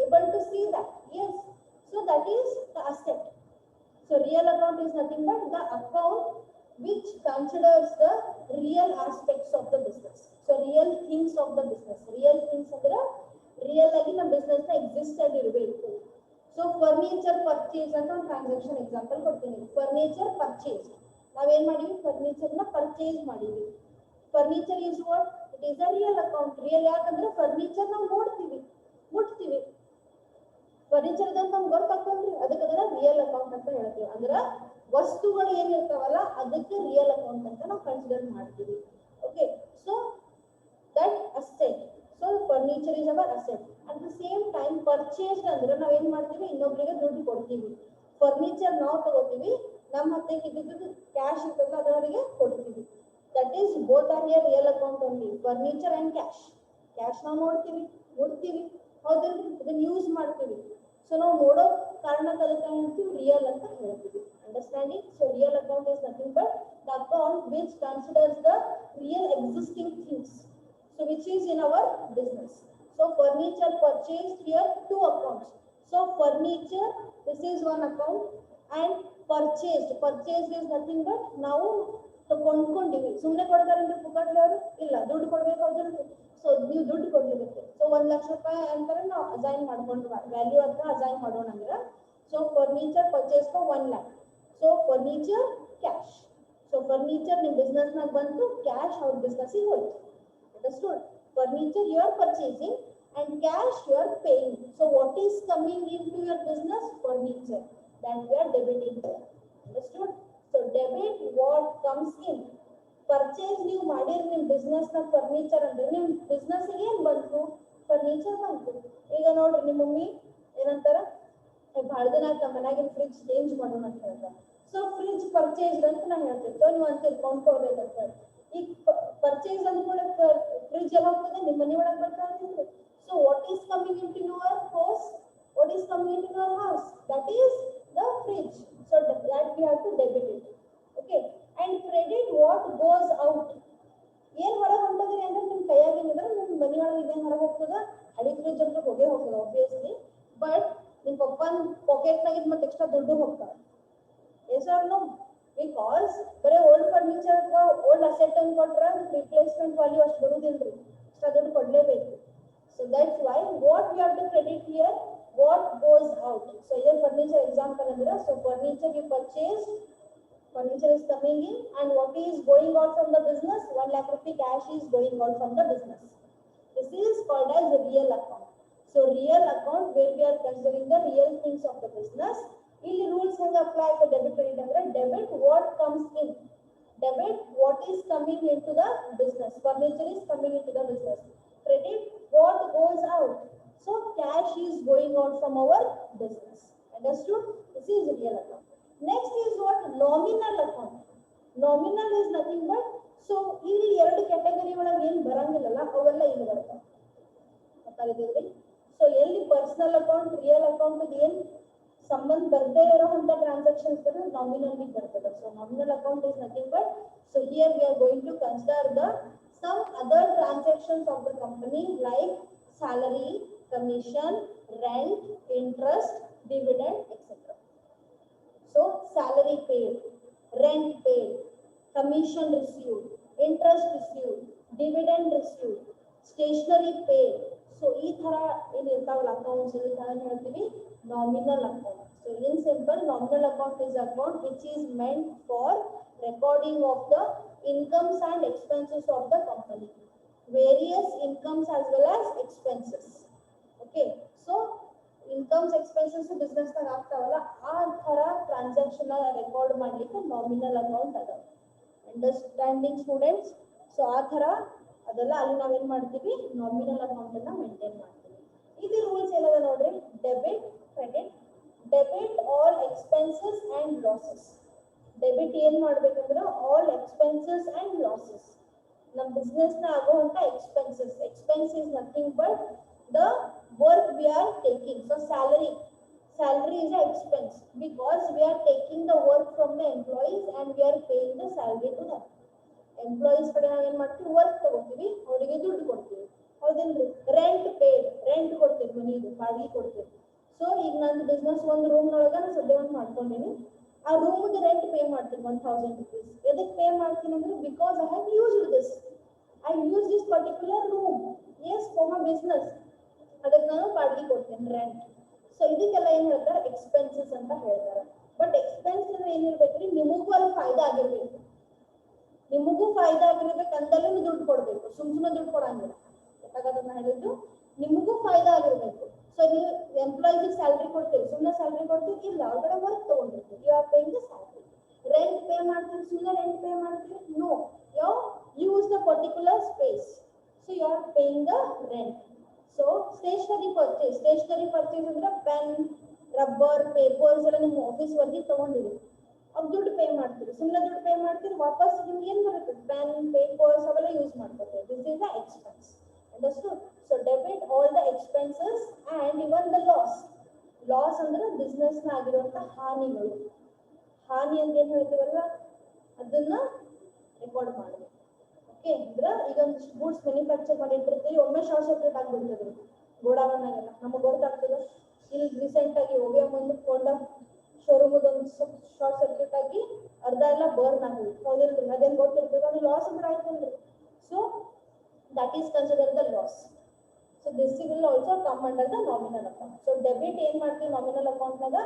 able to see that. Yes, so that is the asset. So real account is nothing but the account which considers the real aspects of the business. So real things of the business. Real things ಅಂದ್ರೆ real ಆಗಿ ನಮ್ಮ business ನ exist ಆಗಿ ಇರಬೇಕು. So furniture purchase ಅಂತ ಒಂದು transaction example ಕೊಡ್ತೀನಿ. Furniture purchase, ನಾವೇನ್ ಮಾಡಿವಿ, ಫರ್ನಿಚರ್ ನ ಪರ್ಚೇಸ್ ಮಾಡಿವಿ. Furniture is what? It is a real account. Real ಯಾಕಂದ್ರೆ ಫರ್ನಿಚರ್ ನಾವು ನೋಡ್ತೀವಿ, ಮುಟ್ತೀವಿ. ಫರ್ನಿಚರ್ ಅಂತ ನಮ್ಗೆ ಗೊತ್ತಾಗ್ತದ್ರಿ, ಅದಕ್ಕೆ ಅದನ್ನ ರಿಯಲ್ ಅಕೌಂಟ್ ಅಂತ ಹೇಳ್ತೀವಿ. ಅಂದ್ರ ವಸ್ತುಗಳು ಏನಿರ್ತಾವಲ್ಲ ಅದಕ್ಕೆ ರಿಯಲ್ ಅಕೌಂಟ್ ಅಂತ ನಾವು ಕನ್ಸಿಡರ್ ಮಾಡ್ತೀವಿ. Okay, so that asset. So furniture is our asset. At the same time purchase ಅಂದ್ರೆ ನಾವ್ ಏನ್ ಮಾಡ್ತೀವಿ, ಇನ್ನೊಬ್ರಿಗೆ ದುಡ್ಡು ಕೊಡ್ತೀವಿ. ಫರ್ನಿಚರ್ ನಾವು ತಗೋತೀವಿ, ನಮ್ಮ ಹತ್ತಿರ ಇದ್ದಿದ್ದು ಕ್ಯಾಶ್ ಇರ್ತದಲ್ಲ ಅದವರಿಗೆ ಕೊಡ್ತೀವಿ. That is both are here real account only. Furniture and cash. Cash ನಾವು ನೋಡ್ತೀವಿ, ಮುಡ್ತೀವಿ, ಹೌದಲ್ರಿ, ಇದನ್ನ ಯೂಸ್ ಮಾಡ್ತೀವಿ. ಸೊ ನಾವು ನೋಡೋ ಕಾರಣಕ್ಕೆ ಅದಕ್ಕೆ ಹೇಳ್ತೀವಿ ರಿಯಲ್ ಅಂತ ಹೇಳ್ತೀವಿ. Understanding? So real account is nothing but the account which considers the real existing things. So which is in our business. So furniture purchased, here two accounts. So furniture, this is one account, and purchased is nothing but ನಾವು ಕೊಂಡ್ಕೊಂಡಿವಿ. ಸುಮ್ಮನೆ ಕೊಡ್ತಾರಂದ್ರೆ ಪುಕ್ಕಟ್ಲೆ ಅವರು ಇಲ್ಲ, ದುಡ್ಡು ಕೊಡ್ಬೇಕು ಅವ್ರಿಗೆ. So ನೀವು ದುಡ್ಡು ಕೊಡ್ಲಿಕ್ಕೆ, ಸೊ 1 ಲಕ್ಷ ರೂಪಾಯಿ ಅಂತಾರೆ ನಾವು ಅಸೈನ್ ಮಾಡ್ಕೊಂಡು ವ್ಯಾಲ್ಯೂ ಅಂತ ಅಸೈನ್ ಮಾಡೋಣ ಅಂದ್ರೆ, so furniture purchase for 1 lakh. So furniture cash. So furniture ನಿಮ್ಮ ಬಿಸ್ನೆಸ್ ನಾಗ ಬಂತು, ಕ್ಯಾಶ್ ಅವ್ರ ಬಿಸ್ನೆಸ್ ಹೋಯ್ತು. Understood? Furniture you are purchasing and cash you are paying. So what is coming into your business? Furniture. That we are debiting here. Understood? So debit what comes in. Purchase ನೀವು ಮಾಡಿರ ನಿಮ್ಮ business ನ furniture ಅಂದ್ರೆ ನಿಮ್ಮ business ಏನ್ ಬಂತು, furniture ಬಂತು. ಈಗ ನೋಡ್ರಿ ನಿಮ್ಮ ಮಮ್ಮಿ ಏನಂತಾರ, ಬಹಳ ದಿನ ಆಯ್ತು ಮನ್ಯಾಗಿನ ಫ್ರಿಡ್ಜ್ ಚೇಂಜ್ ಮಾಡೋಣ ಅಂತ ಹೇಳ್ತಾರೆ. ಸೊ ಫ್ರಿಡ್ಜ್ ಪರ್ಚೇಸ್ ಅಂತ ನಾನು ಹೇಳ್ತಿದ್ದೆ, ನೀವು ಅಂತ ಕೊಂಡ್ಕೊಳ್ಬೇಕಂತ. ಈಗ ಪರ್ಚೇಸ್ ಅಂದ್ಕೊಳ್ಳಿ, ಫ್ರಿಡ್ಜ್ ಎಲ್ಲ ಹೋಗ್ತದೆ ನಿಮ್ಮ ಮನೆ ಒಳಗೆ ಬರ್ತಾ ಇರ್ತದೆ. So what is coming into your house, what is coming into your house, that is the fridge. So that we have to debit it. Okay, and credit what goes out. ಏನ್ ಹೊರಗೆ ಹೊಂಟದ್ರಿ ಅಂದ್ರೆ ನಿಮ್ ಕೈಯಾಗ ಏನಿದ್ರೆ ನಿಮ್ ಮನೆಯೊಳಗೆ ಇದೇನ್ ಹೊರಗೆ ಹೋಗ್ತದ ಹಳಿ ಫ್ರಿಜ್ ಅಂತ ಹೋಗೇ ಹೋಗ್ತದ ಆಬ್ವಿಯಸ್ಲಿ ಬಟ್ ನಿಮ್ ಪಪ್ಪನ್ ಪಾಕೆಟ್ನಾಗ ಮತ್ತೆ ಎಕ್ಸ್ಟ್ರಾ ದುಡ್ಡು ಹೋಗ್ತಾವ ಎಸ್ ಆರ್ ನೋ ಬಿಕಾಸ್ ಬರೀ ಓಲ್ಡ್ ಫರ್ನಿಚರ್ ಓಲ್ಡ್ ಅಸೆಟ್ ಅಂತ ಕೊಟ್ರ ರಿಪ್ಲೇಸ್ಮೆಂಟ್ ವ್ಯಾಲ್ಯೂ ಅಷ್ಟು ಬರುದಿಲ್ರಿ ಎಕ್ಸ್ಟ್ರಾ ದುಡ್ಡು ಕೊಡ್ಲೇಬೇಕು so that's why what we have to credit here what goes out. So here furniture example andra so furniture you purchased furniture is coming in and what is going out from the business 1 lakh rupee cash is going out from the business. This is called as a real account. So real account where we are considering the real things of the business. ಇಲ್ಲಿ rules ಹೆಂಗ apply to debit credit ಅಂದ್ರೆ debit what comes in debit what is coming into the business furniture is coming into the business credit what goes out. So cash is going out from our business. Understood? This is real account. Next is what? Nominal account. Nominal is nothing but so ಇಲ್ಲಿ ಎರಡು category ಒಳಗೆ ಏನು ಬರಂಗಿಲ್ಲಲ್ಲ ಅವೆಲ್ಲ ಇಲ್ಲಿ ಬರ್ತವೆ ಗೊತ್ತಾಗಿದ್ರಿ so ಎಲ್ಲಿ personal account real account ಏನು ಸಂಬಂಧ ಬರದೇ ಇರೋಂಥ ಟ್ರಾನ್ಸಾಕ್ಷನ್ಸ್ ನಾಮಿನಲ್ ಬರ್ತದೆ so nominal account is nothing but so here we are going to consider the some other transactions of the company like salary, commission, rent, interest, dividend, etc. So salary paid, rent paid, commission received, interest received, dividend received, stationery paid. So ee thara in irtavalla accounts idana ಹೇಳ್ತೀವಿ nominal account. So in simple nominal account is account which is meant for recording of the incomes and expenses of the company. Various incomes as well as expenses. Okay, so incomes expenses business na ಆಗ್ತಾವಲ್ಲ ಆ ತರ transaction record ಮಾಡ್ಲಿಕ್ಕೆ nominal account ಅದ understanding students so ಆ ತರ ಅದೆಲ್ಲ ಅಲ್ಲಿ ನಾವೇನ್ ಮಾಡ್ತೀವಿ ನಾಮಿನಲ್ ಅಕೌಂಟ್ ಅನ್ನ ಮೇಂಟೈನ್ ಮಾಡ್ತೀವಿ ಇದು ರೂಲ್ಸ್ ಏನದ ನೋಡ್ರಿ debit credit debit all expenses and losses debit ಏನ್ ಮಾಡ್ಬೇಕಂದ್ರೆ ಆಲ್ ಎಕ್ಸ್ಪೆನ್ಸಸ್ ಅಂಡ್ ಲಾಸಸ್ ನಮ್ಮ business na aguanta expenses expense is nothing but the work we are taking so salary is an expense because we are taking the work from the employees and we are paying the salary to them employees ಕಡೆ ನಾವು ಏನು ಮಾಡ್ತೀವಿ work ತಗೋತೀವಿ ಅವರಿಗೆ ದುಡ್ಡು ಕೊಡ್ತೀವಿ ಹೌದೇನ್ರಿ rent paid rent ಕೊಡ್ತೀವಿ ಮನೆಗೆ ಬಾಡಿಗೆ ಕೊಡ್ತೀವಿ ಸೊ ಈಗ ನಂದು ಬಿಸ್ನೆಸ್ ಒಂದು ರೂಮ್ ಒಳಗ ನಾನು ಸದ್ಯ ಒಂದು ಮಾಡ್ಕೊಂಡಿನಿ ಆ ರೂಮ್ಗೆ ರೆಂಟ್ ಪೇ ಮಾಡ್ತೀನಿ 1000 rupees ಎದಕ್ಕೆ ಪೇ ಮಾಡ್ತೀನಿ ಅಂದ್ರೆ because I have used this I use this particular room yes for my business ಅದಕ್ಕೆ ನಾನು ಬಾಡಿಗೆ ಕೊಡ್ತೀನಿ ರೆಂಟ್ ಸೊ ಇದಕ್ಕೆಲ್ಲ ಏನ್ ಹೇಳ್ತಾರೆ ಎಕ್ಸ್ಪೆನ್ಸಸ್ ಅಂತ ಹೇಳ್ತಾರೆ ಬಟ್ ಎಕ್ಸ್ಪೆನ್ಸ್ ಅಂದ್ರೆ ಏನಿರ್ಬೇಕ್ರಿ ನಿಮಗೂ ಅಲ್ಲಿ ಫಾಯ್ದಾ ಆಗಿರ್ಬೇಕು ನಿಮಗೂ ಫಾಯ್ದಾ ಆಗಿರ್ಬೇಕು ಅಂದಲ್ಲೇ ದುಡ್ಡು ಕೊಡ್ಬೇಕು ಸುಮ್ಮನೆ ದುಡ್ಡು ಕೊಡಂಗಿಲ್ಲ ಗೊತ್ತಾಗದನ್ನ ಹೇಳಿದ್ದು ನಿಮಗೂ ಫಾಯ್ದಾ ಆಗಿರ್ಬೇಕು ಸೊ ನೀವು ಎಂಪ್ಲಾಯೀಸ್ ಸ್ಯಾಲ್ರಿ ಕೊಡ್ತೀರಿ ಸುಮ್ಮನೆ ಸ್ಯಾಲ್ರಿ ಕೊಡ್ತೀರಿ ಇಲ್ಲ ಹೊರಗಡೆ ವರ್ಕ್ ತಗೊಂಡಿರ್ತೀವಿ you are paying the salary rent pay ಮಾಡ್ತೀರಿ ಸುಮ್ಮನೆ ರೆಂಟ್ ಪೇ ಮಾಡ್ತೀರಿ no you use the particular space so you are paying the rent so stationery purchase ಅಂದ್ರೆ pen rubber papers ಎಲ್ಲ ನಿಮ್ಮ ಆಫೀಸ್ ವರ್ಗಿ ತಗೊಂಡಿರಿ ಅವ್ ದುಡ್ಡು ಪೇ ಮಾಡ್ತೀರಿ ಸುಮ್ಮನೆ ದುಡ್ಡು ಪೇ ಮಾಡ್ತೀರಿ ವಾಪಸ್ ನಿಮ್ಗೆ ಏನ್ ಬರುತ್ತೆ pen papers ಅವೆಲ್ಲ use ಮಾಡ್ಕೊತೀರಿ this is the expense understood so debit all the expenses and even the loss ಅಂದ್ರೆ ಬಿಸ್ನೆಸ್ ನ ಆಗಿರುವಂತ ಹಾನಿ ಅಂತ ಏನ್ ಹೇಳ್ತೀವಲ್ಲ ಅದನ್ನ ರೆಕಾರ್ಡ್ ಮಾಡಬೇಕು ಓಕೆ ಅಂದ್ರೆ ಈಗ ಒಂದು ಗೂಡ್ಸ್ ಮ್ಯಾನುಫ್ಯಾಕ್ಚರ್ ಮಾಡಿಟ್ಟಿರ್ತೀವಿ ಒಮ್ಮೆ ಶಾರ್ಟ್ ಸರ್ಕ್ಯೂಟ್ ಆಗ್ಬಿಡ್ತದ್ರಿ ಗೋಡಾವನ್ನಾಗೆಲ್ಲ ನಮಗೆ ಗೊತ್ತಾಗ್ತದೆ ಇಲ್ಲಿ ರೀಸೆಂಟ್ ಆಗಿ ಓವಿಯಾ ಮುಂದೆ ಕೊಂಡ ಶೋರೂಮ್ ಒಂದು ಶಾರ್ಟ್ ಸರ್ಕ್ಯೂಟ್ ಆಗಿ ಅರ್ಧ ಎಲ್ಲ ಬರ್ನ್ ಆಗೋದು ಹೌದಿಲ್ರಿ ಅದೇನ್ ಗೊತ್ತಿರ್ತದೆ ಅದು ಲಾಸ್ ಅಂದ್ರೆ ಆಯ್ತಲ್ರಿ so that is consider the loss so this will also come under the nominal account so debit ಏನ್ ಮಾಡ್ತೀವಿ ನಾಮಿನಲ್ ಅಕೌಂಟ್ ನಾಗ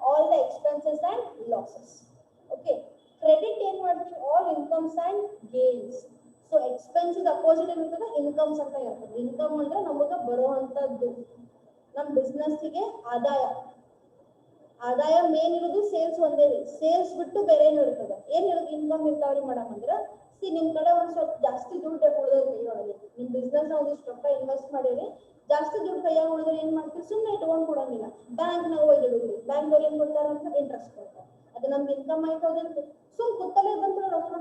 all the expenses and losses okay credit ಏನ್ ಮಾಡ್ತೀವಿ all incomes and gains so expenses opposite ಇರ್ತದೆ incomes ಅಂತ ಇರ್ತದೆ income ಅಂದ್ರೆ ನಮಗ ಬರುವಂತದ್ದು ನಮ್ಮ ಬಿಸ್ನೆಸ್ಸಿಗೆ ಆದಾಯ ಮೇನ್ ಇರೋದು ಸೇಲ್ಸ್ ಒಂದೇ ರೀ ಸೇಲ್ಸ್ ಬಿಟ್ಟು ಬೇರೆ ಏನು ಇರ್ತದೆ ಏನ್ ಇರೋದು ಇನ್ಕಮ್ ಇರ್ತಾವ್ರಿ ಮೇಡಮ್ ಅಂದ್ರೆ ನಿಮ್ ಕಡೆ ಒಂದ್ ಸ್ವಲ್ಪ ಜಾಸ್ತಿ ದುಡ್ಡು ಉಳಿದ್ರೆ ಕೈಯೊಳಗೆ ನಿಮ್ ಬಿಸ್ನೆಸ್ ನ ಒಂದಿಷ್ಟು ರೊಕ್ಕ ಇನ್ವೆಸ್ಟ್ ಮಾಡಿರಿ ಜಾಸ್ತಿ ದುಡ್ಡು ಕೈಯಾಗ ಉಳಿದ್ರೆ ಏನ್ ಮಾಡ್ತೀವಿ ಸುಮ್ಮನೆ ಇಟ್ಕೊಂಡ್ ಕೊಡಂಗಿಲ್ಲ ಬ್ಯಾಂಕ್ ನಾಗ ಹೋಗಿ ಇಡುದ್ರಿ ಬ್ಯಾಂಕ್ ಅವ್ರು ಏನ್ ಕೊಡ್ತಾರ ಅಂತ ಇಂಟ್ರೆಸ್ಟ್ ಕೊಡ್ತಾರೆ ಅದು ನಮ್ಗೆ ಇನ್ಕಮ್ ಆಯ್ತೋದಂತ ಸುಮ್ ಕುತ್ತಲೇ ಬಂದ್ರೆ ರೊಕ್ಕ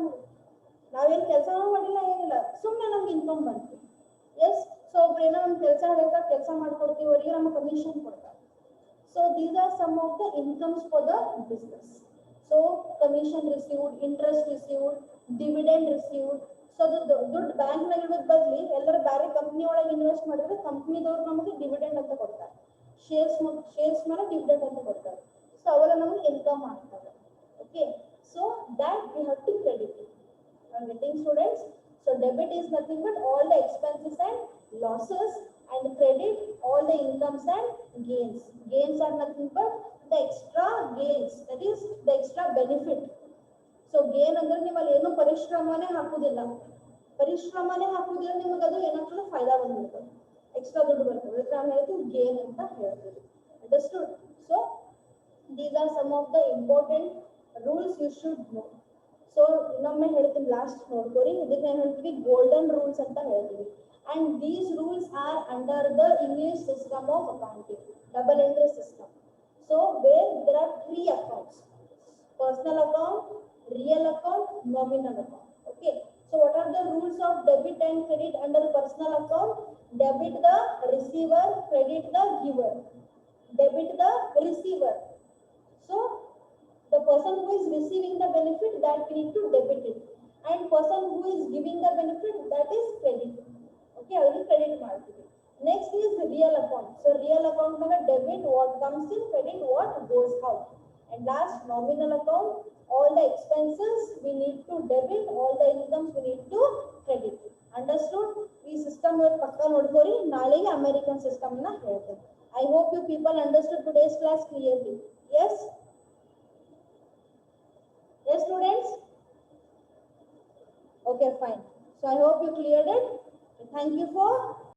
ನಾವೇನ್ ಕೆಲಸನೂ ಮಾಡಿಲ್ಲ ಏನಿಲ್ಲ ಸುಮ್ಮನೆ ನಮ್ಗೆ ಇನ್ಕಮ್ ಬಂತು ಎಸ್ ಸೊ ಒಬ್ರು ಏನೋ ಒಂದು ಕೆಲಸ ಹೇಳ್ತಾ ಕೆಲಸ ಮಾಡ್ಕೊಡ್ತೀವಿ ಅವರಿಗೆ ನಮ್ಮ ಕಮಿಷನ್ ಕೊಡ್ತಾರೆ so these are some of the incomes for the business so commission received interest received dividend received so ಅದು ದುಡ್ಡು ಬ್ಯಾಂಕ್ ನಾಗ ಇಡೋದ್ ಬದ್ಲಿ ಎಲ್ಲರೂ ಬೇರೆ ಕಂಪ್ನಿ ಒಳಗೆ ಇನ್ವೆಸ್ಟ್ ಮಾಡಿದ್ರೆ ಕಂಪ್ನಿದವ್ರು ನಮಗೆ ಡಿವಿಡೆಂಡ್ ಅಂತ ಕೊಡ್ತಾರೆ, ಶೇರ್ಸ್ ಮೇಲೆ ಡಿವಿಡೆಂಡ್ ಅಂತ ಕೊಡ್ತಾರೆ. ಸೊ ಅವೆಲ್ಲ ನಮಗೆ ಇನ್ಕಮ್ ಆಗ್ತದೆ. Okay, so that we have to credit it. I'm getting students? So debit is nothing but all the expenses and losses, and credit all the incomes and gains. Gains are nothing but the extra gains, that is the extra benefit. So gain ಅಂದ್ರೆ ನೀವು ಅಲ್ಲಿ ಏನು ಪರಿಶ್ರಮನೇ ಹಾಕುದಿಲ್ಲ, ನಿಮಗೆ ಅದು ಏನಾಗ್ತದೆ ಫಾಯ್ದಾ ಬಂದಿರ್ತದೆ, extra ದುಡ್ಡು ಬರ್ತದೆ, ಅದಕ್ಕೆ ನಾವು ಹೇಳ್ತೀವಿ ಗೇನ್ ಅಂತ ಹೇಳ್ತೀವಿ. Understood? So these are some of the important rules you should know. So ಇನ್ನೊಮ್ಮೆ ಹೇಳ್ತೀನಿ, ಲಾಸ್ಟ್ ನೋಡ್ಕೊರಿ, ಇದಕ್ಕೆ ಏನು ಹೇಳ್ತೀವಿ ಗೋಲ್ಡನ್ ರೂಲ್ಸ್ ಅಂತ ಹೇಳ್ತೀವಿ. and these rules are under the English system of accounting, double entry system. So where there are 3 accounts: personal account, real account, nominal account. Okay, so what are the rules of debit and credit under personal account? Debit the receiver, credit the giver. Debit the receiver, so the person who is receiving the benefit, that we need to debit it, and person who is giving the benefit, that is credit. Okay, I will credit ಮಾಡ್ತೀವಿ. Next is real account. So real account naga debit what comes in, credit what goes out. And last, nominal account, all the expenses we need to debit, all the incomes we need to credit. Understood? ಈ system ಪಕ್ಕ ನೋಡ್ಕೋರಿ, ನಾಳೆಗೆ American system ನ ಹೇಳ್ತೇನೆ. I hope you people understood today's class clearly. Yes? Yes, students? Okay, fine. So I hope you cleared it. Thank you for